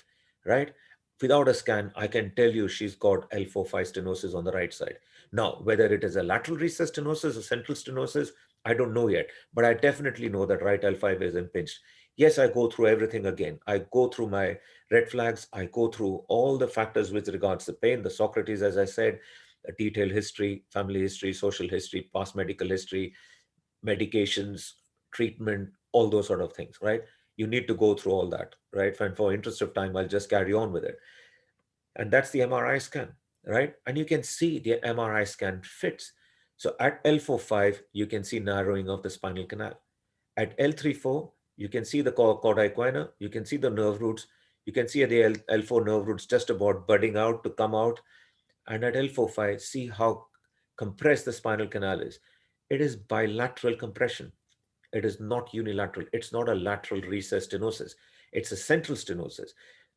right? Without a scan, I can tell you she's got L4-5 stenosis on the right side. Now, whether it is a lateral recess stenosis or central stenosis, I don't know yet, but I definitely know that right L5 is impinged. Yes, I go through everything again. I go through my red flags. I go through all the factors with regards to pain, the Socrates, as I said, a detailed history, family history, social history, past medical history, medications, treatment, all those sort of things, right? You need to go through all that, right? And for interest of time, I'll just carry on with it. And that's the MRI scan. right? And you can see the MRI scan fits. So at L4-5, you can see narrowing of the spinal canal. At L3-4, you can see the cauda equina, you can see the nerve roots, you can see the L4 nerve roots just about budding out to come out. And at L4-5, see how compressed the spinal canal is. It is bilateral compression. It is not unilateral. It's not a lateral recess stenosis. It's a central stenosis.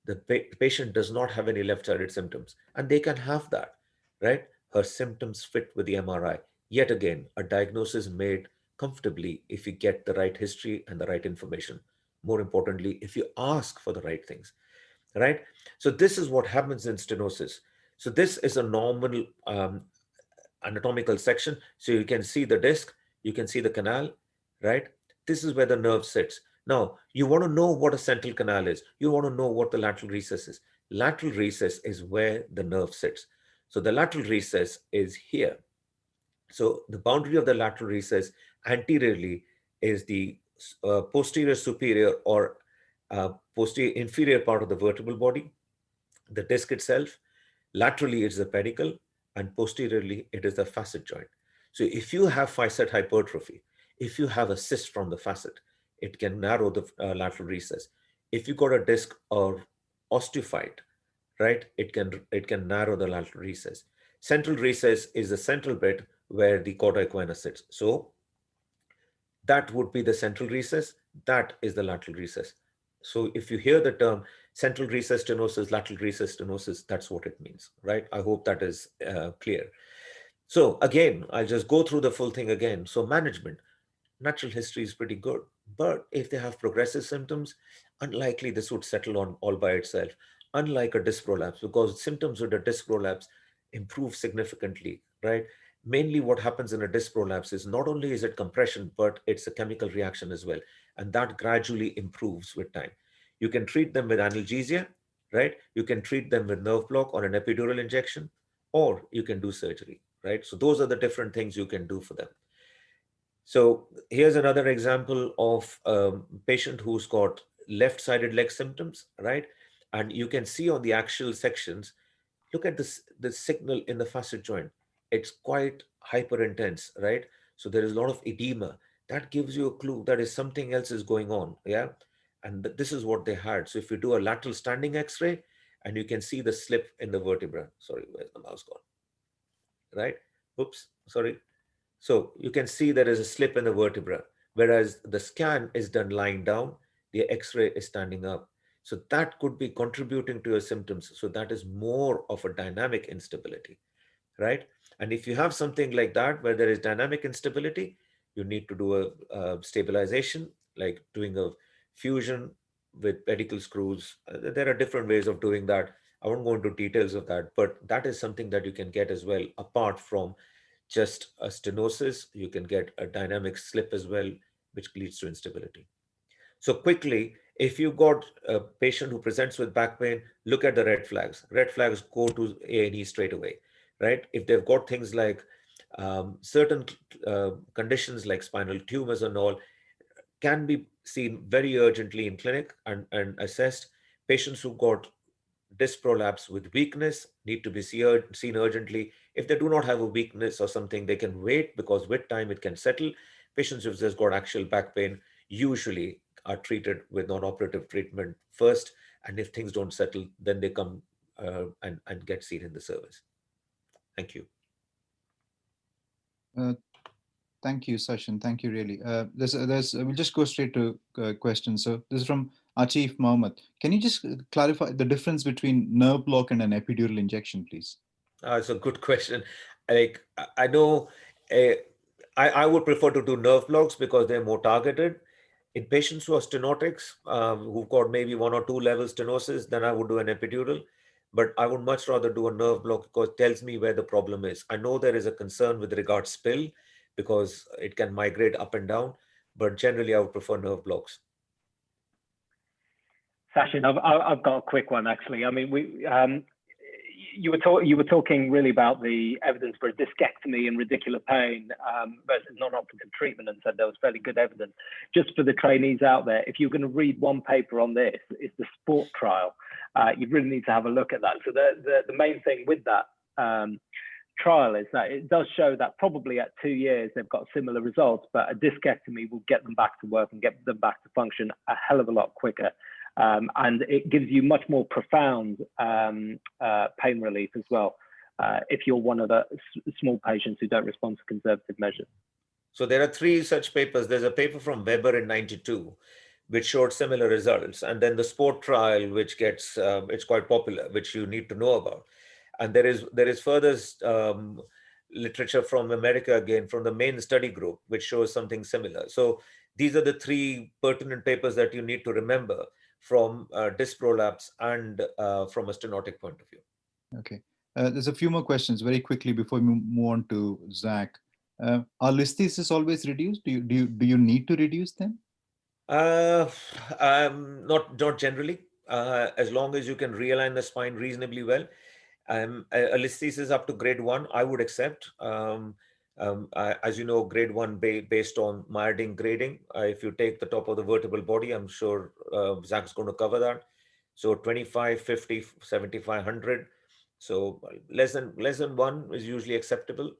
The patient does not have any left-sided symptoms, and they can have that, right? Her symptoms fit with the MRI. Yet again, a diagnosis made comfortably if you get the right history and the right information. More importantly, if you ask for the right things, right? So this is what happens in stenosis. So this is a normal anatomical section. So you can see the disc, you can see the canal, right? This is where the nerve sits. Now, you want to know what a central canal is. You want to know what the lateral recess is. Lateral recess is where the nerve sits. So the lateral recess is here. So the boundary of the lateral recess anteriorly is the posterior superior or posterior inferior part of the vertebral body, the disc itself. Laterally, it's the pedicle, and posteriorly, it is the facet joint. So if you have facet hypertrophy, if you have a cyst from the facet, it can narrow the lateral recess. If you got a disc or osteophyte, right, it can narrow the lateral recess. Central recess is the central bit where the cauda equina sits. So that would be the central recess. That is the lateral recess. So if you hear the term central recess stenosis, lateral recess stenosis, that's what it means, right? I hope that is clear. So again, I'll just go through the full thing again. So management, natural history is pretty good, but if they have progressive symptoms, unlikely this would settle on all by itself, unlike a disc prolapse, because symptoms with a disc prolapse improve significantly, right? Mainly what happens in a disc prolapse is not only is it compression, but it's a chemical reaction as well. And that gradually improves with time. You can treat them with analgesia, right? You can treat them with nerve block or an epidural injection, or you can do surgery, right? So those are the different things you can do for them. So here's another example of a patient who's got left-sided leg symptoms, right? And you can see on the axial sections, look at this, the signal in the facet joint. It's quite hyper intense, right? So there is a lot of edema. That gives you a clue that is something else is going on, yeah? And this is what they had. So if you do a lateral standing X-ray, and you can see the slip in the vertebra. Sorry, where's the mouse gone? Right? Oops, sorry. So you can see there is a slip in the vertebra, whereas the scan is done lying down, the X-ray is standing up. So that could be contributing to your symptoms. So that is more of a dynamic instability, right? And if you have something like that, where there is dynamic instability, you need to do a stabilization, like doing a fusion with pedicle screws. There are different ways of doing that. I won't go into details of that, but that is something that you can get as well, apart from just a stenosis. You can get a dynamic slip as well, which leads to instability. So quickly, if you got a patient who presents with back pain, look at the red flags. Red flags, go to A&E straight away, right? If they've got things like certain conditions like spinal tumors and all, can be seen very urgently in clinic and assessed. Patients who got disc prolapse with weakness need to be seen urgently. If they do not have a weakness or something, they can wait, because with time it can settle. Patients who've just got actual back pain usually are treated with non-operative treatment first, and if things don't settle, then they come and get seen in the service. Thank you. Thank you, Sachin. Thank you, really. We'll just go straight to questions. So this is from Achif Mohammed. Can you just clarify the difference between nerve block and an epidural injection, please? It's a good question. Like, I know I would prefer to do nerve blocks because they're more targeted. In patients who are stenotics, who've got maybe 1 or 2 level stenosis, then I would do an epidural. But I would much rather do a nerve block because it tells me where the problem is. I know there is a concern with regard spill because it can migrate up and down, but generally I would prefer nerve blocks. Sachin, I've got a quick one actually. I mean, you were talking really about the evidence for a discectomy and radicular pain versus non-operative treatment, and said there was fairly good evidence. Just for the trainees out there, if you're going to read one paper on this, it's the SPORT trial. You really need to have a look at that. So the main thing with that trial is that it does show that probably at 2 years they've got similar results, but a discectomy will get them back to work and get them back to function a hell of a lot quicker. And it gives you much more profound pain relief as well, if you're one of the small patients who don't respond to conservative measures. So there are 3 such papers. There's a paper from Weber in '92, which showed similar results. And then the sport trial, which gets, it's quite popular, which you need to know about. And there is further literature from America, again, from the main study group, which shows something similar. So these are the 3 pertinent papers that you need to remember from disc prolapse and from a stenotic point of view. Okay. There's a few more questions very quickly before we move on to Zach. Are listhesis always reduced? Do you need to reduce them? Not generally. As long as you can realign the spine reasonably well. A listhesis up to grade 1, I would accept. As you know, grade 1 based on myodine grading. If you take the top of the vertebral body, I'm sure Zach's going to cover that. So 25, 50, 75, 100. So less than 1 is usually acceptable.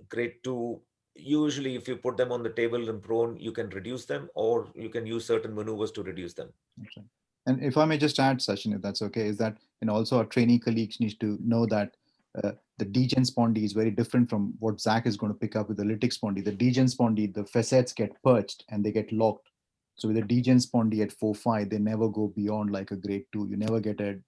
Grade 2, usually if you put them on the table and prone, you can reduce them, or you can use certain maneuvers to reduce them. Okay. And if I may just add, Sachin, if that's okay, is that also our trainee colleagues need to know that the degen spondy is very different from what Zach is going to pick up with the lytic spondy. The degen spondy, the facets get perched and they get locked. So with the degen spondy at 4-5, they never go beyond like a grade 2. You never get a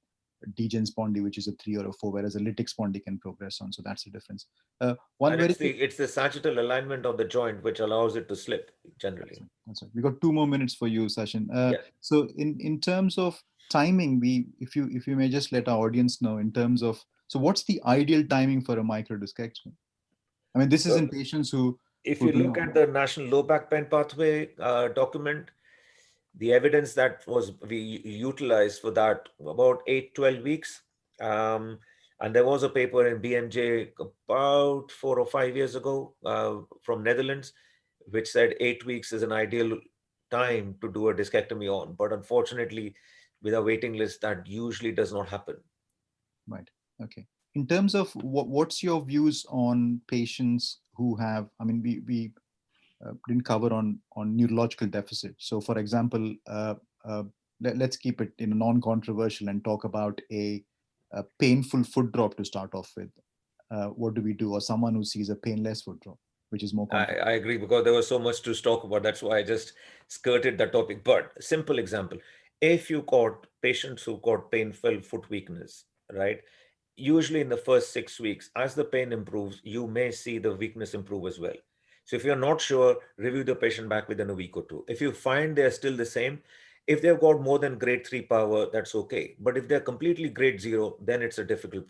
degen spondy which is a 3 or a 4, whereas a lytic spondy can progress on. So that's the difference. It's the sagittal alignment of the joint which allows it to slip generally. That's right. We got 2 more minutes for you, Sachin. Yeah. So in terms of timing, if you may just let our audience know in terms of, so what's the ideal timing for a microdiscectomy? I mean, this is in patients who. If you look at the National Low Back Pain Pathway document, the evidence that we utilized for that about 8-12 weeks. And there was a paper in BMJ about 4 or 5 years ago from Netherlands, which said 8 weeks is an ideal time to do a discectomy on. But unfortunately, with a waiting list, that usually does not happen. Right. Okay. In terms of what's your views on patients who have, I mean, we didn't cover on neurological deficit. So for example, let's keep it non-controversial and talk about a painful foot drop to start off with. What do we do? Or someone who sees a painless foot drop, which is more complex. I agree, because there was so much to talk about. That's why I just skirted that topic. But simple example, if you got patients who got painful foot weakness, right? Usually in the first 6 weeks, as the pain improves, you may see the weakness improve as well. So if you're not sure, review the patient back within a week or 2. If you find they're still the same, if they've got more than grade 3 power, that's okay. But if they're completely grade 0, then it's a difficult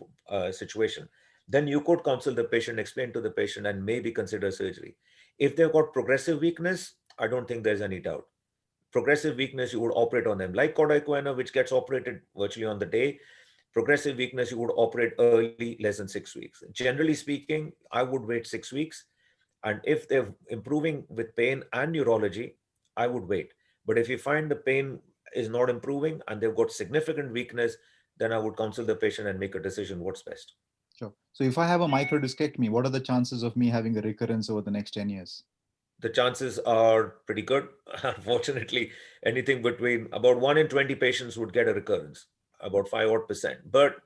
situation. Then you could counsel the patient, explain to the patient, and maybe consider surgery. If they've got progressive weakness, I don't think there's any doubt. Progressive weakness, you would operate on them. Like Corda-Equina, which gets operated virtually on the day. Progressive weakness, you would operate early, less than 6 weeks. Generally speaking, I would wait 6 weeks. And if they're improving with pain and neurology, I would wait. But if you find the pain is not improving and they've got significant weakness, then I would counsel the patient and make a decision what's best. Sure. So if I have a microdiscectomy, what are the chances of me having a recurrence over the next 10 years? The chances are pretty good. Unfortunately, anything between about 1 in 20 patients would get a recurrence, about 5% odd. But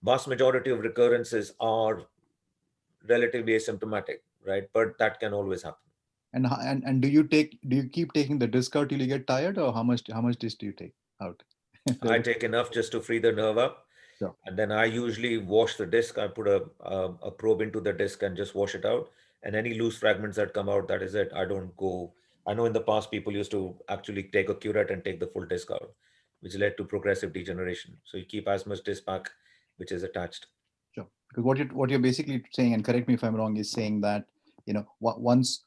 vast majority of recurrences are relatively asymptomatic, right? But that can always happen. And do you keep taking the disc out till you get tired, or how much disc do you take out? I take enough just to free the nerve up. Sure. And then I usually wash the disc. I put a probe into the disc and just wash it out. And any loose fragments that come out, that is it. I don't go. I know in the past people used to actually take a curette and take the full disc out, which led to progressive degeneration. So you keep as much disc back which is attached. Sure. Because what you're basically saying, and correct me if I'm wrong, is saying that once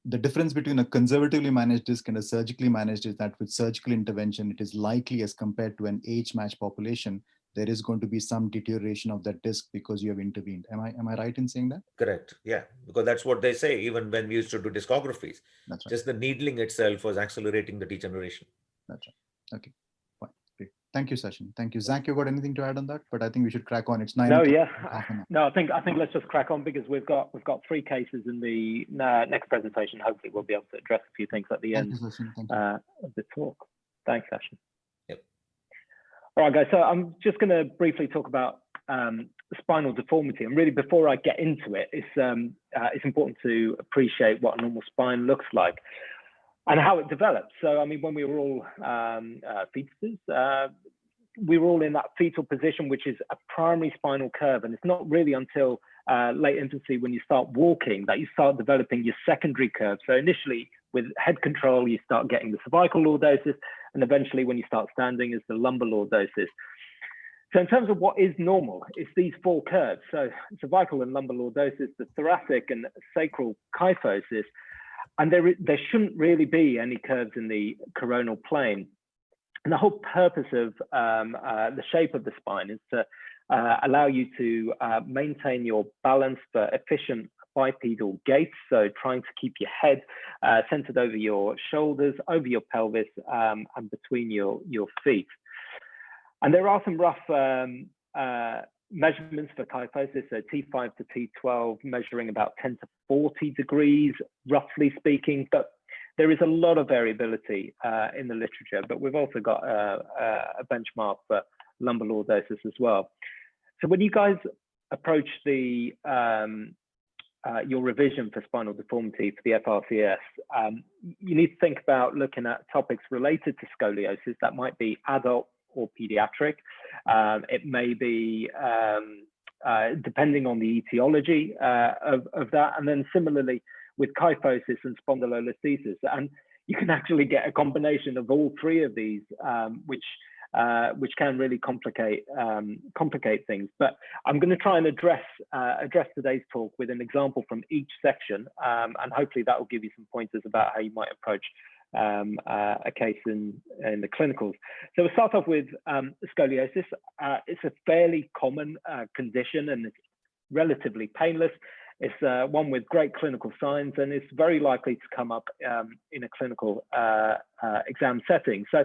the difference between a conservatively managed disc and a surgically managed is that with surgical intervention, it is likely as compared to an age-matched population, there is going to be some deterioration of that disc because you have intervened. Am I right in saying that? Correct. Yeah, because that's what they say. Even when we used to do discographies, that's right. Just the needling itself was accelerating the degeneration. That's right. Okay. Fine. Great. Thank you, Sachin. Thank you. Zach, you got anything to add on that? But I think we should crack on. It's 9 No, o'clock. yeah. Half an hour. No, I think let's just crack on because we've got 3 cases in the next presentation. Hopefully, we'll be able to address a few things at the end Thank you, Sachin. Thank you. of the talk. Thanks, Sachin. Yep. All right, guys. So I'm just going to briefly talk about spinal deformity, and really before I get into it, it's important to appreciate what a normal spine looks like and how it develops. So, I mean, when we were all fetuses, we were all in that fetal position, which is a primary spinal curve. And it's not really until late infancy, when you start walking, that you start developing your secondary curve. So initially with head control, you start getting the cervical lordosis, and eventually when you start standing is the lumbar lordosis. So in terms of what is normal, it's these 4 curves. So cervical and lumbar lordosis, the thoracic and sacral kyphosis, and there shouldn't really be any curves in the coronal plane. And the whole purpose of the shape of the spine is to allow you to maintain your balance for efficient bipedal gait. So trying to keep your head centered over your shoulders, over your pelvis, and between your feet. And there are some rough measurements for kyphosis, so T5 to T12, measuring about 10 to 40 degrees, roughly speaking. But there is a lot of variability in the literature, but we've also got a benchmark for lumbar lordosis as well. So when you guys approach the your revision for spinal deformity for the FRCS, you need to think about looking at topics related to scoliosis that might be adult or pediatric. It may be depending on the etiology of that, and then similarly with kyphosis and spondylolisthesis. And you can actually get a combination of all 3 of these, which can really complicate things. But I'm going to try and address today's talk with an example from each section, and hopefully that will give you some pointers about how you might approach a case in the clinicals. So we'll start off with scoliosis. It's a fairly common condition, and it's relatively painless. It's one with great clinical signs, and it's very likely to come up in a clinical exam setting. So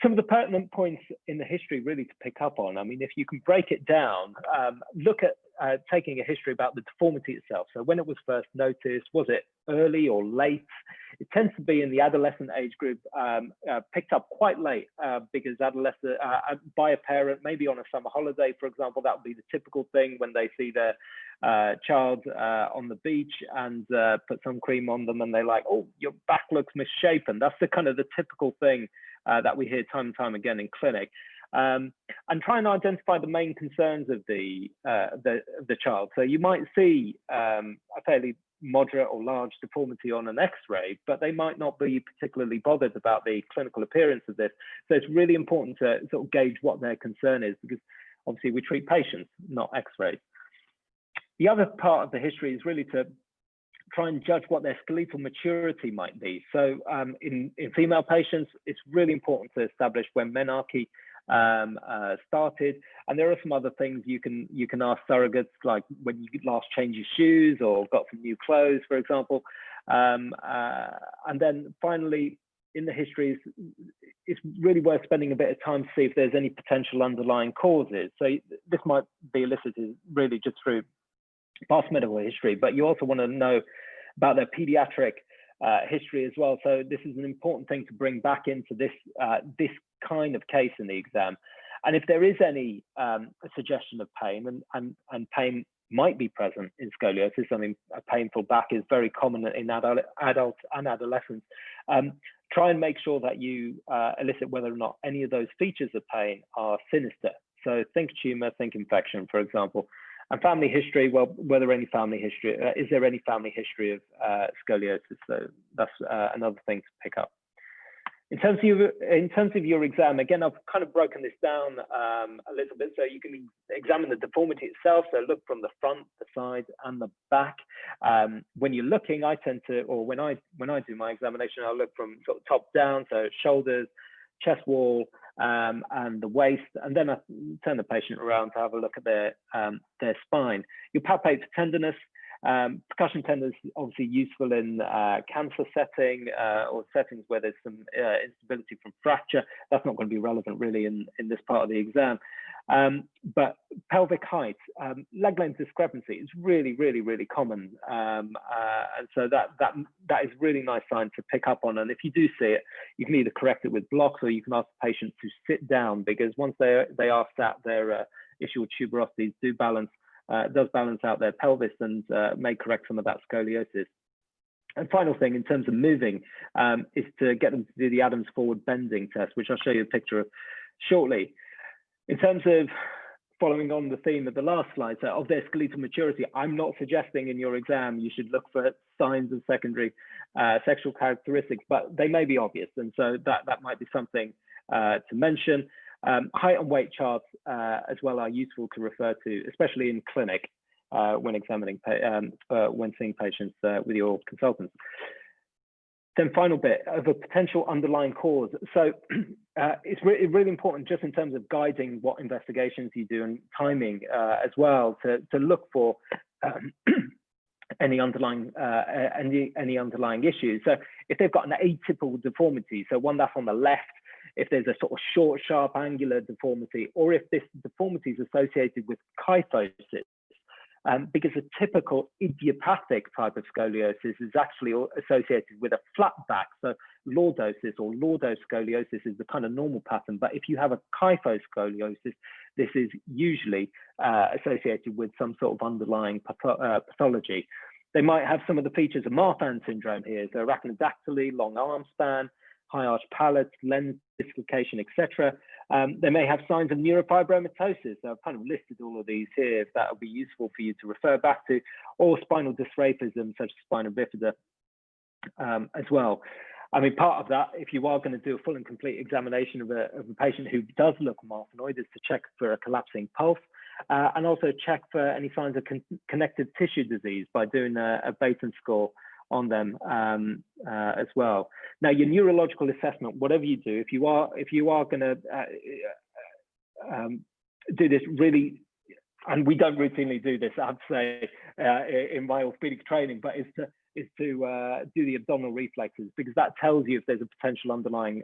some of the pertinent points in the history really to pick up on. I mean, if you can break it down, look at taking a history about the deformity itself. So when it was first noticed, was it early or late? It tends to be in the adolescent age group, picked up quite late because adolescent by a parent, maybe on a summer holiday, for example. That would be the typical thing when they see their child on the beach and put some cream on them, and they're like, "Oh, your back looks misshapen." That's the kind of the typical thing that we hear time and time again in clinic. And try and identify the main concerns of the child. So you might see a fairly moderate or large deformity on an X-ray, but they might not be particularly bothered about the clinical appearance of this. So it's really important to sort of gauge what their concern is, because obviously we treat patients, not X-rays. The other part of the history is really to try and judge what their skeletal maturity might be. So in female patients, it's really important to establish when menarche started, and there are some other things you can ask surrogates, like when you last changed your shoes or got some new clothes, for example. And then finally, in the histories, it's really worth spending a bit of time to see if there's any potential underlying causes. So this might be elicited really just through past medical history, but you also want to know about their pediatric history as well. So this is an important thing to bring back into this kind of case in the exam. And if there is any suggestion of pain, and pain might be present in scoliosis, I mean, a painful back is very common in adults and adolescents, try and make sure that you elicit whether or not any of those features of pain are sinister. So think tumor, think infection, for example. And family history, well, whether any family history, is there any family history of scoliosis? So that's another thing to pick up. In terms of your exam, again, I've kind of broken this down a little bit, so you can examine the deformity itself. So look from the front, the side, and the back. When you're looking, I tend to, or when I do my examination, I'll look from sort of top down, so shoulders, chest wall, and the waist, and then I turn the patient around to have a look at their spine. You palpate for tenderness, Percussion tendon is obviously useful in cancer setting or settings where there's some instability from fracture. That's not going to be relevant really in this part of the exam. But pelvic height, leg length discrepancy is really, really, really common. And so that is a really nice sign to pick up on. And if you do see it, you can either correct it with blocks, or you can ask the patient to sit down, because once they are sat, their ischial tuberosities does balance out their pelvis and may correct some of that scoliosis. And final thing in terms of moving is to get them to do the Adams forward bending test, which I'll show you a picture of shortly. In terms of following on the theme of the last slide, so of their skeletal maturity, I'm not suggesting in your exam you should look for signs of secondary sexual characteristics, but they may be obvious. And so that might be something to mention. Height and weight charts as well are useful to refer to, especially in clinic when examining, when seeing patients with your consultants. Then final bit of a potential underlying cause. So it's really important just in terms of guiding what investigations you do and timing as well to look for any underlying issues. So if they've got an atypical deformity, so one that's on the left, if there's a sort of short, sharp, angular deformity, or if this deformity is associated with kyphosis, because a typical idiopathic type of scoliosis is actually associated with a flat back. So lordosis or lordoscoliosis is the kind of normal pattern. But if you have a kyphoscoliosis, this is usually associated with some sort of underlying pathology. They might have some of the features of Marfan syndrome here, so arachnodactyly, long arm span, high arch palate, lens dislocation, etc. They may have signs of neurofibromatosis. So I've kind of listed all of these here, if that would be useful for you to refer back to, or spinal dysraphism, such as spina bifida as well. I mean, part of that, if you are going to do a full and complete examination of a patient who does look marfanoid, is to check for a collapsing pulse, and also check for any signs of connective tissue disease by doing a Baton score on them as well. Now, your neurological assessment, whatever you do, if you are going to do this really, and we don't routinely do this, I'd say, in my orthopedic training, but is to do the abdominal reflexes, because that tells you if there's a potential underlying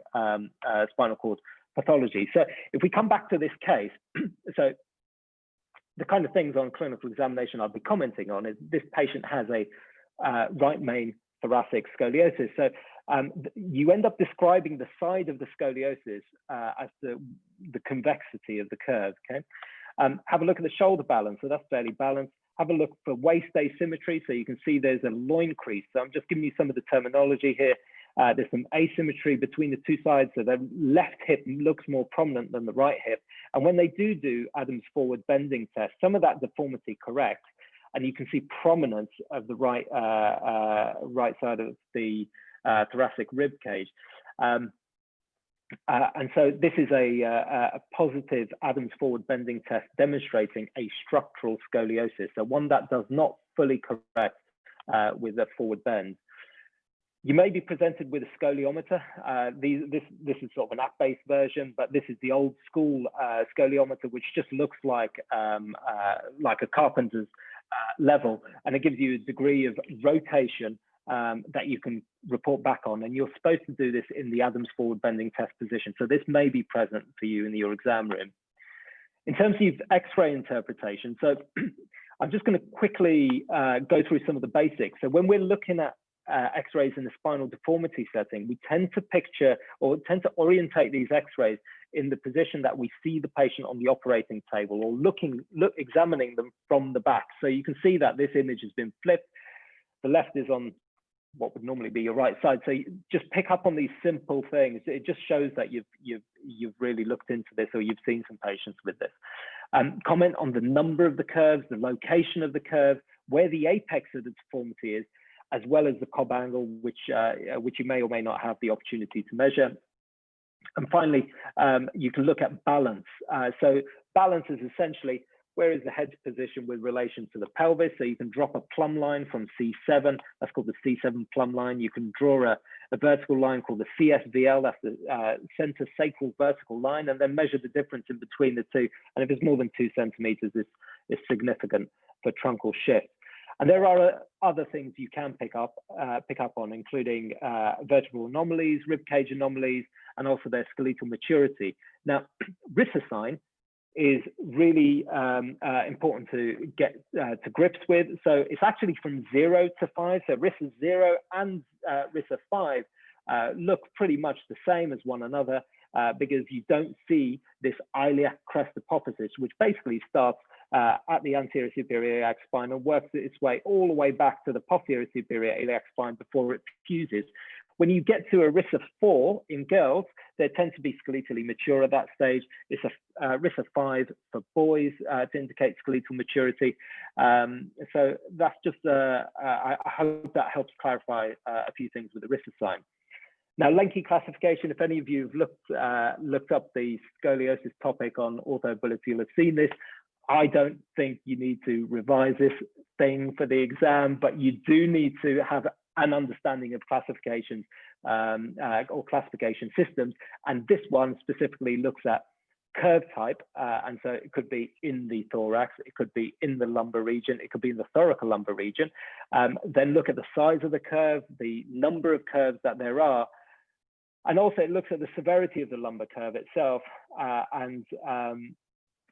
spinal cord pathology. So if we come back to this case, so the kind of things on clinical examination I'll be commenting on is this patient has a right main thoracic scoliosis. So you end up describing the side of the scoliosis as the convexity of the curve, okay? Have a look at the shoulder balance, so that's fairly balanced. Have a look for waist asymmetry, so you can see there's a loin crease. So I'm just giving you some of the terminology here. There's some asymmetry between the two sides, so the left hip looks more prominent than the right hip. And when they do Adams forward bending test, some of that deformity corrects, and you can see prominence of the right side of the thoracic rib cage. And so this is a positive Adams forward bending test demonstrating a structural scoliosis, so one that does not fully correct with a forward bend. You may be presented with a scoliometer. This is sort of an app-based version, but this is the old school scoliometer, which just looks like a carpenter's level, and it gives you a degree of rotation that you can report back on, and you're supposed to do this in the Adams forward bending test position. So this may be present for you in your exam room. In terms of X-ray interpretation, so I'm just going to quickly go through some of the basics. So when we're looking at X-rays in the spinal deformity setting, we tend to picture or tend to orientate these X-rays in the position that we see the patient on the operating table, or examining them from the back. So you can see that this image has been flipped. The left is on what would normally be your right side. So you just pick up on these simple things. It just shows that you've really looked into this, or you've seen some patients with this. Comment on the number of the curves, the location of the curve, where the apex of the deformity is, as well as the Cobb angle, which you may or may not have the opportunity to measure. And finally, you can look at balance. So balance is essentially, where is the head's position with relation to the pelvis? So you can drop a plumb line from C7, that's called the C7 plumb line. You can draw a vertical line called the CSVL, that's the center sacral vertical line, and then measure the difference in between the two. And if it's more than 2 centimeters, it's significant for truncal shift. And there are other things you can pick up on, including vertebral anomalies, rib cage anomalies, and also their skeletal maturity. Now, risocine is really important to get to grips with. So it's actually from 0 to 5. So RISA 0 and RISA 5 look pretty much the same as one another because you don't see this iliac crest apophysis, which basically starts at the anterior superior iliac spine and works its way all the way back to the posterior superior iliac spine before it fuses. When you get to a RISA 4 in girls, they tend to be skeletally mature at that stage. It's a RISA 5 for boys to indicate skeletal maturity. So that's just, I hope that helps clarify a few things with the RISA sign. Now, Lenke classification, if any of you have looked up the scoliosis topic on orthoability, you'll have seen this. I don't think you need to revise this thing for the exam, but you do need to have an understanding of classifications or classification systems. And this one specifically looks at curve type. And so it could be in the thorax, it could be in the lumbar region, it could be in the thoracolumbar region. Then look at the size of the curve, the number of curves that there are. And also it looks at the severity of the lumbar curve itself.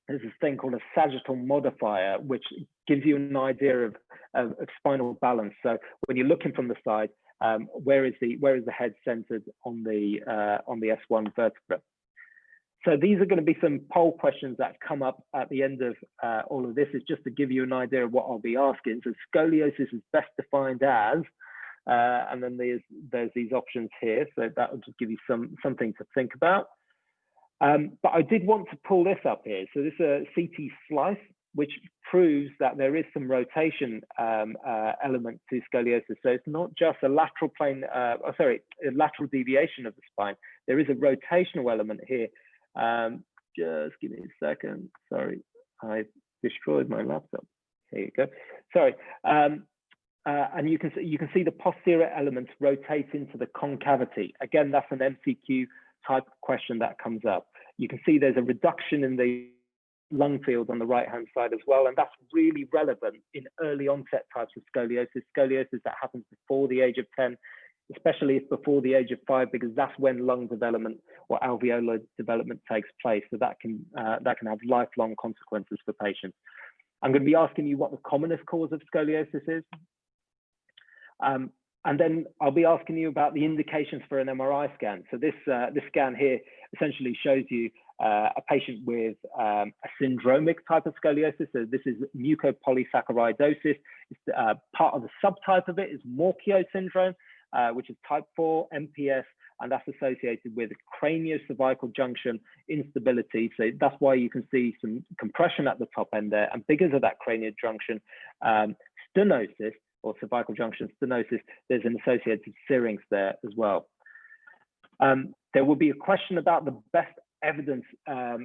There's this thing called a sagittal modifier, which gives you an idea of spinal balance. So when you're looking from the side, where is the head centered on the S1 vertebra? So these are going to be some poll questions that come up at the end of all of this. Is just to give you an idea of what I'll be asking. So scoliosis is best defined as, and then there's these options here. So that will just give you something to think about. But I did want to pull this up here. So this is a CT slice, which proves that there is some rotation element to scoliosis. So it's not just a lateral plane, a lateral deviation of the spine. There is a rotational element here. Just give me a second. Sorry, I destroyed my laptop. Here you go. Sorry. And you can see the posterior elements rotate into the concavity. Again, that's an MCQ type of question that comes up. You can see there's a reduction in the lung field on the right-hand side as well, and that's really relevant in early onset types of scoliosis that happens before the age of 10, especially if before the age of 5, because that's when lung development or alveolar development takes place. So that can have lifelong consequences for patients. I'm going to be asking you what the commonest cause of scoliosis is. And then I'll be asking you about the indications for an MRI scan. So this scan here essentially shows you a patient with a syndromic type of scoliosis. So this is mucopolysaccharidosis. It's, part of the subtype of it is Morquio syndrome, which is type 4 MPS, and that's associated with craniocervical junction instability. So that's why you can see some compression at the top end there. And because of that cranial junction, stenosis, or cervical junction stenosis, there's an associated syrinx there as well. There will be a question about the best evidence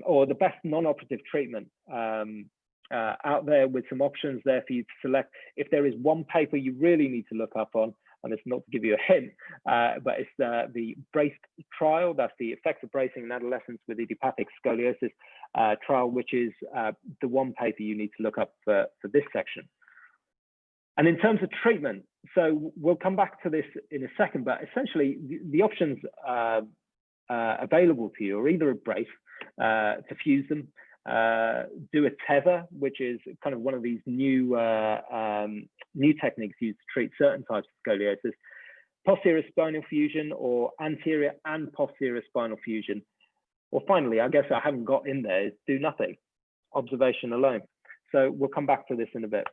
or the best non-operative treatment out there, with some options there for you to select. If there is one paper you really need to look up on, and it's not to give you a hint, but it's the BRACE trial. That's the effects of bracing in adolescents with idiopathic scoliosis trial, which is the one paper you need to look up for this section. And in terms of treatment, so we'll come back to this in a second, but essentially the options available to you are either a brace to fuse them, do a tether, which is kind of one of these new techniques used to treat certain types of scoliosis, posterior spinal fusion, or anterior and posterior spinal fusion. Or finally, I guess I haven't got in there, is do nothing, observation alone. So we'll come back to this in a bit.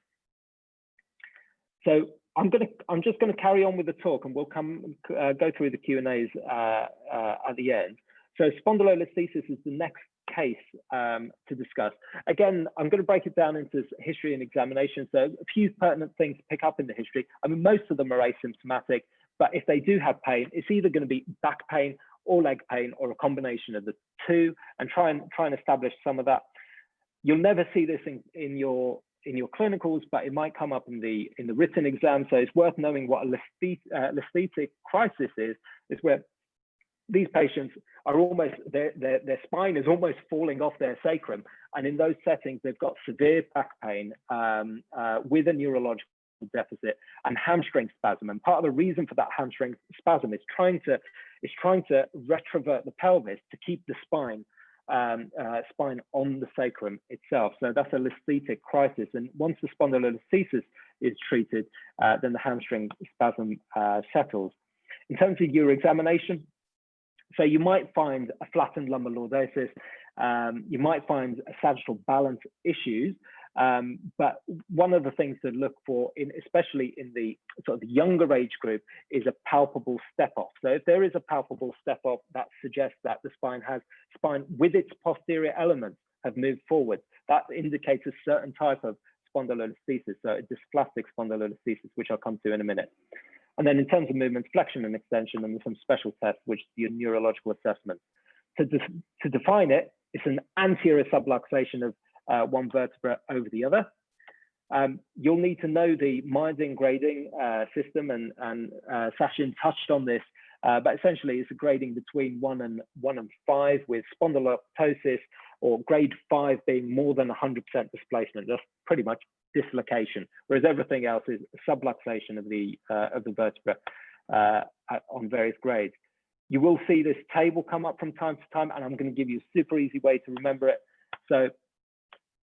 So I'm just gonna carry on with the talk, and we'll go through the Q&As at the end. So spondylolisthesis is the next case to discuss. Again, I'm going to break it down into history and examination. So a few pertinent things to pick up in the history. I mean, most of them are asymptomatic, but if they do have pain, it's either going to be back pain or leg pain, or a combination of the two, and try and establish some of that. You'll never see this in your clinicals, but it might come up in the written exam. So it's worth knowing what a listhetic crisis is where these patients are almost, their spine is almost falling off their sacrum. And in those settings, they've got severe back pain with a neurological deficit and hamstring spasm. And part of the reason for that hamstring spasm is trying to retrovert the pelvis to keep the spine on the sacrum itself. So that's a listhetic crisis. And once the spondylolisthesis is treated, then the hamstring spasm settles. In terms of your examination, so you might find a flattened lumbar lordosis, you might find sagittal balance issues, but one of the things to look for, especially in the sort of younger age group, is a palpable step off. So if there is a palpable step off, that suggests that the spine with its posterior elements have moved forward. That indicates a certain type of spondylolisthesis, so a dysplastic spondylolisthesis, which I'll come to in a minute. And then in terms of movement, flexion and extension, and some special tests, which are your neurological assessments. To define it, it's an anterior subluxation of one vertebra over the other. You'll need to know the Meinding grading system, and Sachin touched on this, but essentially it's a grading between 1 and 5, with spondyloptosis or grade 5 being more than 100% displacement. That's pretty much dislocation, whereas everything else is subluxation of the vertebra on various grades. You will see this table come up from time to time, and I'm going to give you a super easy way to remember it. So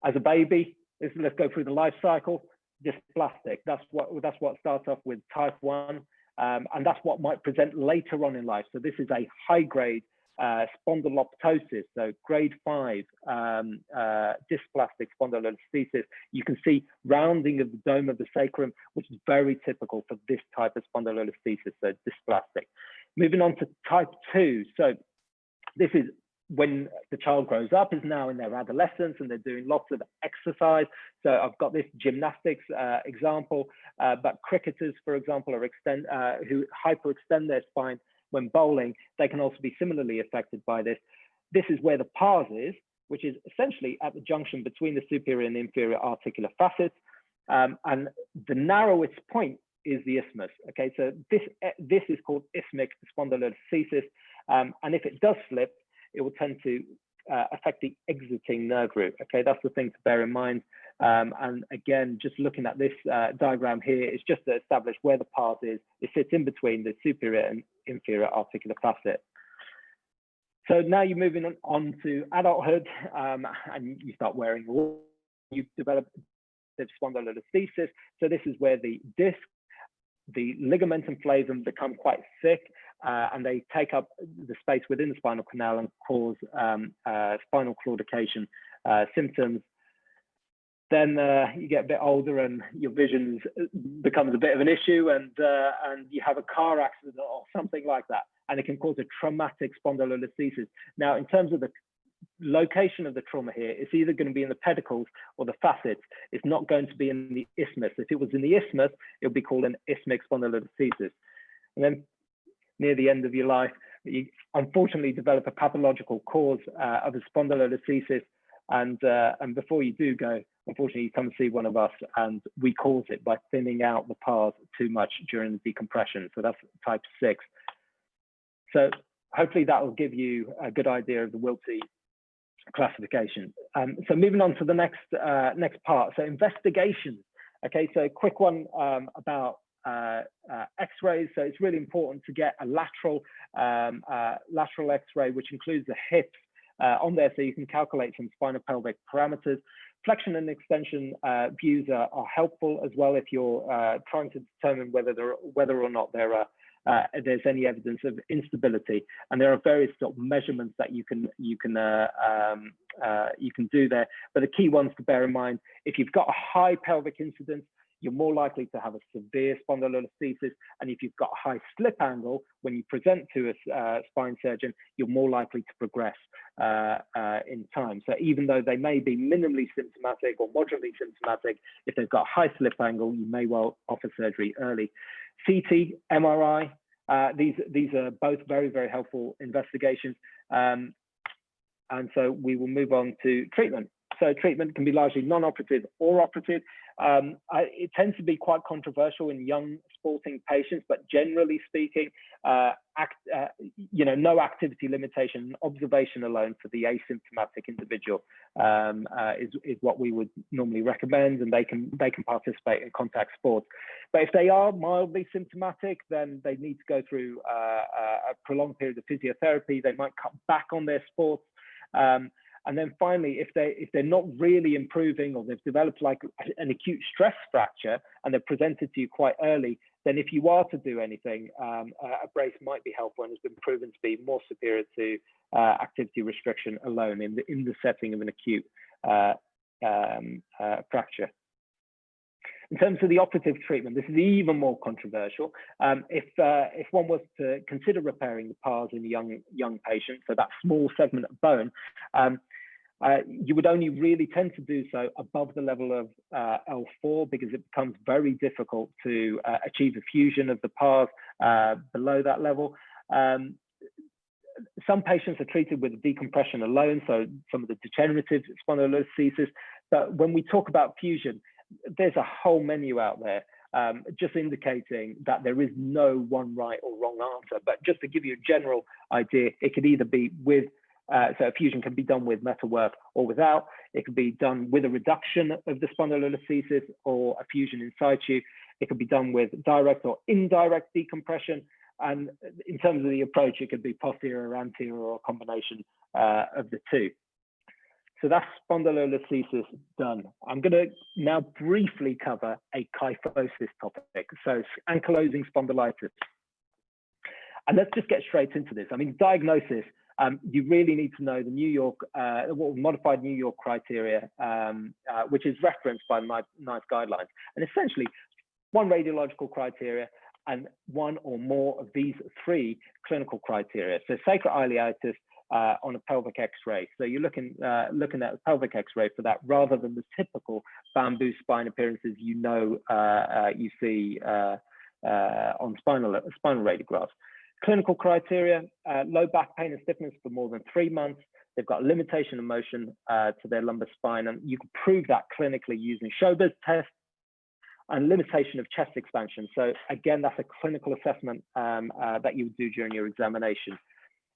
as a baby, let's go through the life cycle. Dysplastic, that's what starts off with type 1, and that's what might present later on in life. So this is a high grade spondyloptosis, so grade 5 dysplastic spondylolisthesis. You can see rounding of the dome of the sacrum, which is very typical for this type of spondylolisthesis, so dysplastic. Moving on to type 2. So this is when the child grows up, is now in their adolescence, and they're doing lots of exercise. So I've got this gymnastics example, but cricketers, for example, who hyperextend their spine when bowling, they can also be similarly affected by this. This is where the pars is, which is essentially at the junction between the superior and inferior articular facets, and the narrowest point is the isthmus. Okay, so this is called isthmic spondylolisthesis, and if it does slip, it will tend to affect the exiting nerve root. Okay, that's the thing to bear in mind. And again, just looking at this diagram here, it's just to establish where the pars is. It sits in between the superior and inferior articular facet. So now you're moving on to adulthood, and you start wearing wool. You develop spondylolisthesis. So this is where the disc, the ligamentum flavum become quite thick, and they take up the space within the spinal canal and cause spinal claudication symptoms. Then you get a bit older and your vision becomes a bit of an issue, and you have a car accident or something like that, and it can cause a traumatic spondylolisthesis. Now, in terms of the location of the trauma here, it's either going to be in the pedicles or the facets. It's not going to be in the isthmus. If it was in the isthmus, it would be called an isthmic spondylolisthesis. And then near the end of your life, you unfortunately develop a pathological cause of a spondylolisthesis. And before you do go, unfortunately, you come see one of us, and we cause it by thinning out the pars too much during the decompression. So that's type 6. So hopefully that will give you a good idea of the Wilty classification. So moving on to the next part. So investigations. Okay, so a quick one about X-rays. So it's really important to get a lateral X-ray, which includes the hips on there, so you can calculate some spinopelvic parameters. Flexion and extension views are helpful as well if you're trying to determine whether or not there's any evidence of instability. And there are various sort of measurements that you can do there. But the key ones to bear in mind: if you've got a high pelvic incidence, you're more likely to have a severe spondylolisthesis. And if you've got a high slip angle, when you present to a spine surgeon, you're more likely to progress in time. So even though they may be minimally symptomatic or moderately symptomatic, if they've got a high slip angle, you may well offer surgery early. CT, MRI, these are both very, very helpful investigations. And so we will move on to treatment. So treatment can be largely non-operative or operative. It tends to be quite controversial in young sporting patients, but generally speaking, no activity limitation, observation alone for the asymptomatic individual is what we would normally recommend, and they can participate in contact sports. But if they are mildly symptomatic, then they need to go through a prolonged period of physiotherapy. They might cut back on their sports. And then finally, if they're not really improving, or they've developed like an acute stress fracture and they're presented to you quite early, then if you are to do anything, a brace might be helpful and has been proven to be more superior to activity restriction alone in the setting of an acute fracture. In terms of the operative treatment, this is even more controversial. If one was to consider repairing the pars in young patients, so that small segment of bone, you would only really tend to do so above the level of L4, because it becomes very difficult to achieve a fusion of the pars below that level. Some patients are treated with decompression alone, so some of the degenerative spondylolisthesis. But when we talk about fusion, there's a whole menu out there, just indicating that there is no one right or wrong answer. But just to give you a general idea, it could either be with, so a fusion can be done with metalwork or without. It could be done with a reduction of the spondylolisthesis or a fusion in situ. It could be done with direct or indirect decompression. And in terms of the approach, it could be posterior or anterior, or a combination of the two. So that's spondylolisthesis done. I'm going to now briefly cover a kyphosis topic, so ankylosing spondylitis. And let's just get straight into this. I mean, diagnosis, you really need to know the New York, modified New York criteria, which is referenced by NICE guidelines. And essentially, one radiological criteria and one or more of these three clinical criteria. So sacroiliitis on a pelvic X-ray. So you're looking at a pelvic X-ray for that, rather than the typical bamboo spine appearances you see on spinal radiographs. Clinical criteria: low back pain and stiffness for more than 3 months. They've got limitation of motion to their lumbar spine, and you can prove that clinically using Schober's test. And limitation of chest expansion. So again, that's a clinical assessment that you would do during your examination.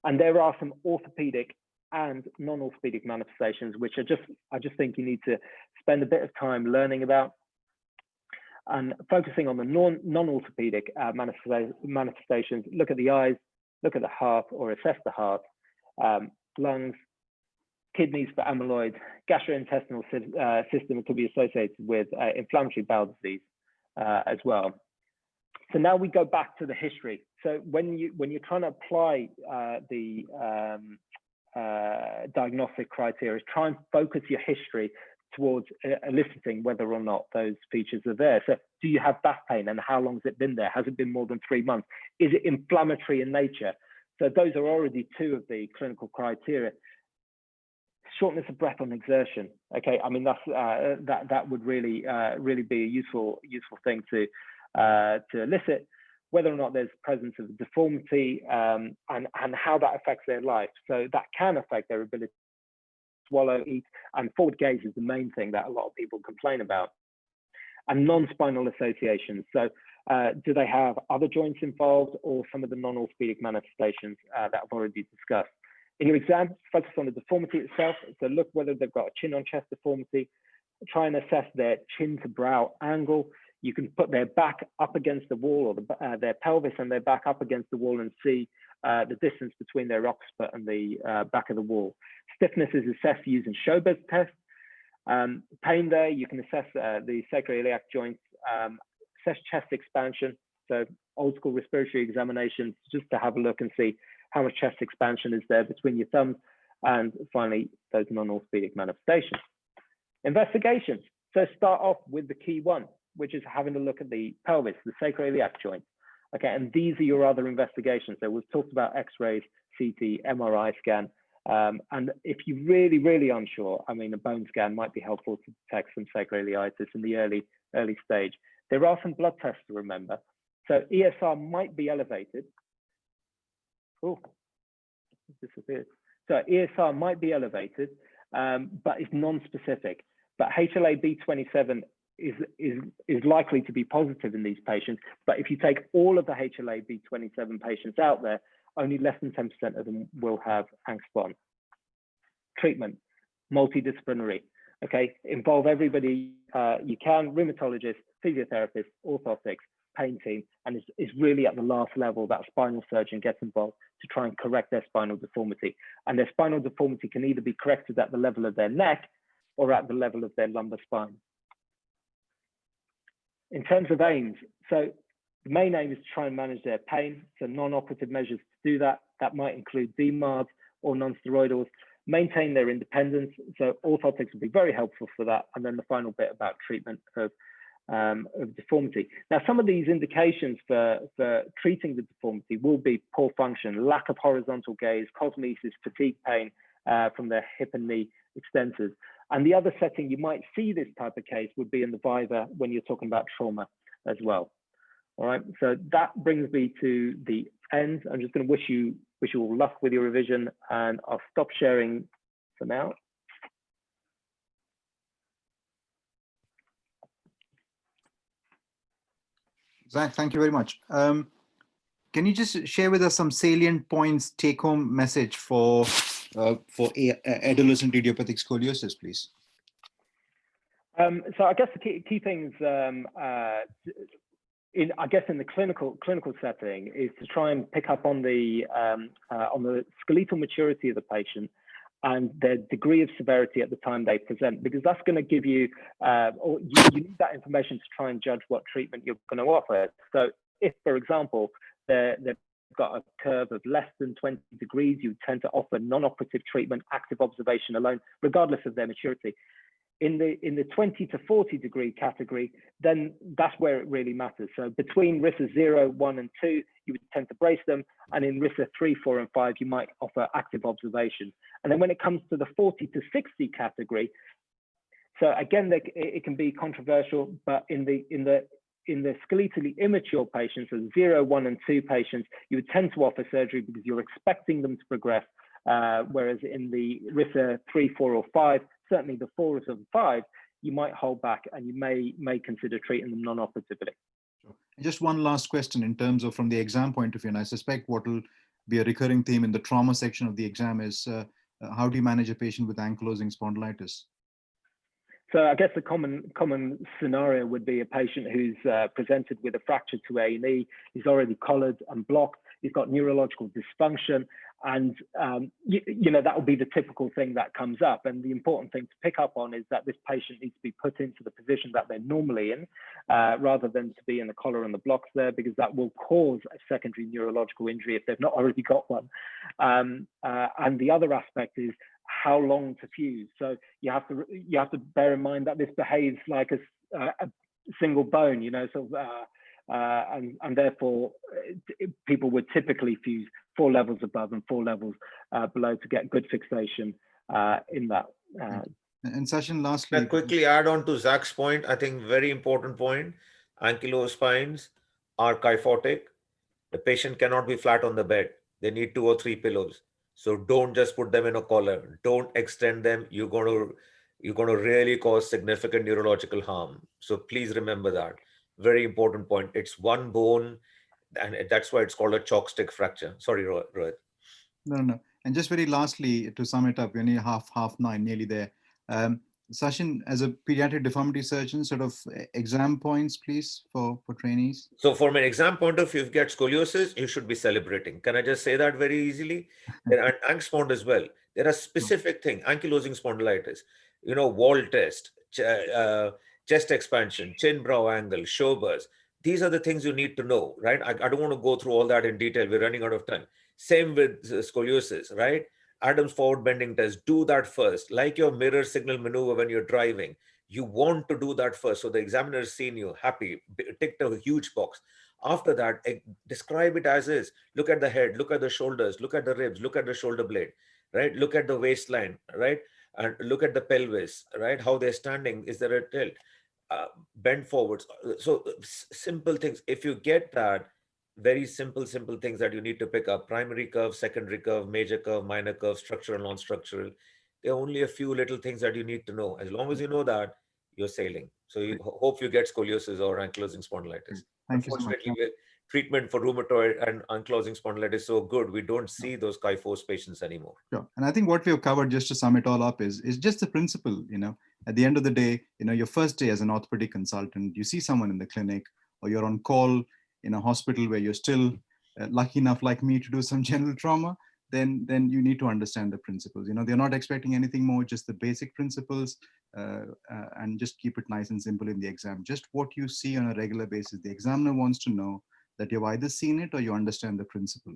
And there are some orthopedic and non-orthopedic manifestations, which I just think you need to spend a bit of time learning about. And focusing on the non-orthopedic manifestations, look at the eyes, look at the heart, or assess the heart, lungs, kidneys for amyloid, gastrointestinal system could be associated with inflammatory bowel disease as well. So now we go back to the history. So when you're trying to apply the diagnostic criteria, try and focus your history towards eliciting whether or not those features are there. So do you have back pain, and how long has it been there? Has it been more than 3 months? Is it inflammatory in nature? So those are already two of the clinical criteria. Shortness of breath on exertion. Okay, I mean that would really be a useful thing to elicit, whether or not there's presence of deformity and how that affects their life. So that can affect their ability to swallow, eat, and forward gaze is the main thing that a lot of people complain about. And non-spinal associations. So do they have other joints involved, or some of the non-orthopedic manifestations that I've already discussed? In your exam, focus on the deformity itself. So look whether they've got a chin on chest deformity. Try and assess their chin to brow angle. You can put their back up against the wall, or their pelvis and their back up against the wall, and see the distance between their occiput and the back of the wall. Stiffness is assessed using Schober's test. Pain there, you can assess the sacroiliac joints, assess chest expansion. So old school respiratory examinations, just to have a look and see how much chest expansion is there between your thumbs. And finally, those non-orthopedic manifestations. Investigations. So start off with the key one, which is having a look at the pelvis, the sacroiliac joint. Okay, and these are your other investigations. So we've talked about X-rays, CT, MRI scan. And if you're really, really unsure, I mean, a bone scan might be helpful to detect some sacroiliitis in the early stage. There are some blood tests to remember. So ESR might be elevated. Oh, it disappeared. So ESR might be elevated, but it's non-specific. But HLA-B27 is likely to be positive in these patients. But if you take all of the HLA-B27 patients out there, only less than 10% of them will have angst-spon. Treatment, multidisciplinary. Okay, involve everybody you can, rheumatologists, physiotherapists, orthotics, pain team, and it's really at the last level that spinal surgeon gets involved to try and correct their spinal deformity. And their spinal deformity can either be corrected at the level of their neck or at the level of their lumbar spine. In terms of aims, so the main aim is to try and manage their pain. So non-operative measures to do that. That might include DMARDs or non-steroidals. Maintain their independence. So orthotics will be very helpful for that. And then the final bit about treatment of deformity. Now, some of these indications for treating the deformity will be poor function, lack of horizontal gaze, cosmesis, fatigue pain from their hip and knee extensors. And the other setting you might see this type of case would be in the viva when you're talking about trauma as well. All right, so that brings me to the end. I'm just going to wish you all luck with your revision, and I'll stop sharing for now. Zach, thank you very much. Can you just share with us some salient points, take-home message for adolescent idiopathic scoliosis, please? So I guess the key things, in the clinical setting, is to try and pick up on the skeletal maturity of the patient and their degree of severity at the time they present, because that's going to give you, or you need that information to try and judge what treatment you're going to offer. So if, for example, they've got a curve of less than 20 degrees, you tend to offer non-operative treatment, active observation alone, regardless of their maturity. In the 20 to 40 degree category, then that's where it really matters. So between RISA 0, 1, and 2, you would tend to brace them. And in RISA 3, 4, and 5, you might offer active observation. And then when it comes to the 40 to 60 category, so again, it can be controversial, but in the skeletally immature patients, so 0, 1, and 2 patients, you would tend to offer surgery because you're expecting them to progress. Whereas in the RISA 3, 4, or 5, certainly the 4s and 5, you might hold back and you may consider treating them non-operatively. Sure. Just one last question in terms of from the exam point of view, and I suspect what will be a recurring theme in the trauma section of the exam is how do you manage a patient with ankylosing spondylitis? So I guess the common scenario would be a patient who's presented with a fracture to A&E, he's already collared and blocked, he's got neurological dysfunction, and that will be the typical thing that comes up. And the important thing to pick up on is that this patient needs to be put into the position that they're normally in, rather than to be in the collar and the blocks there, because that will cause a secondary neurological injury if they've not already got one. And the other aspect is how long to fuse. So you have to bear in mind that this behaves like a single bone, and therefore people would typically fuse 4 levels above and 4 levels below to get good fixation in that. And Sachin, lastly, I'll quickly add on to Zach's point. I think very important point. Ankylosing spines are kyphotic. The patient cannot be flat on the bed. They need 2 or 3 pillows. So don't just put them in a collar. Don't extend them. You're going to really cause significant neurological harm. So please remember that. Very important point. It's one bone, and that's why it's called a chalk stick fracture. Sorry, Rohit. No. And just very lastly, to sum it up, we're nearly half 9, nearly there. Sachin, as a pediatric deformity surgeon, sort of exam points, please, for trainees. So from an exam point of view, if you get scoliosis, you should be celebrating. Can I just say that very easily? And angst as well. There are specific things, ankylosing spondylitis, wall test, chest expansion, chin brow angle, Schober's. These are the things you need to know, right? I don't want to go through all that in detail. We're running out of time. Same with scoliosis, right? Adams forward bending test, do that first. Like your mirror signal maneuver when you're driving, you want to do that first. So the examiner has seen you, happy, ticked a huge box. After that, describe it as is. Look at the head, look at the shoulders, look at the ribs, look at the shoulder blade, right? Look at the waistline, right? And look at the pelvis, right? How they're standing. Is there a tilt? Bend forwards. So simple things. If you get that, very simple things that you need to pick up: primary curve, secondary curve, major curve, minor curve, structural, non-structural. There are only a few little things that you need to know. As long as you know that, you're sailing. So you hope you get scoliosis or ankylosing spondylitis. Thank you so much. Unfortunately, treatment for rheumatoid and ankylosing spondylitis is so good, we don't see those kyphos patients anymore. Sure. And I think what we have covered, just to sum it all up, is just the principle. At the end of the day, your first day as an orthopedic consultant, you see someone in the clinic, or you're on call in a hospital where you're still lucky enough, like me, to do some general trauma. Then you need to understand the principles. They're not expecting anything more, just the basic principles, and just keep it nice and simple in the exam. Just what you see on a regular basis. The examiner wants to know that you've either seen it or you understand the principle.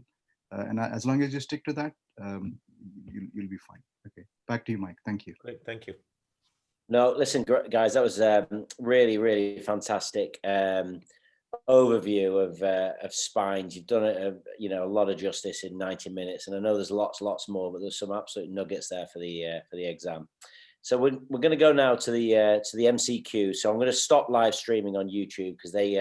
And as long as you stick to that, you'll be fine. Okay, back to you, Mike. Thank you. Great, thank you. No, listen, guys, that was really, really fantastic overview of spines. You've done it, a lot of justice in 90 minutes, and I know there's lots more, but there's some absolute nuggets there for the exam. So we're going to go now to the MCQ. So I'm going to stop live streaming on YouTube because they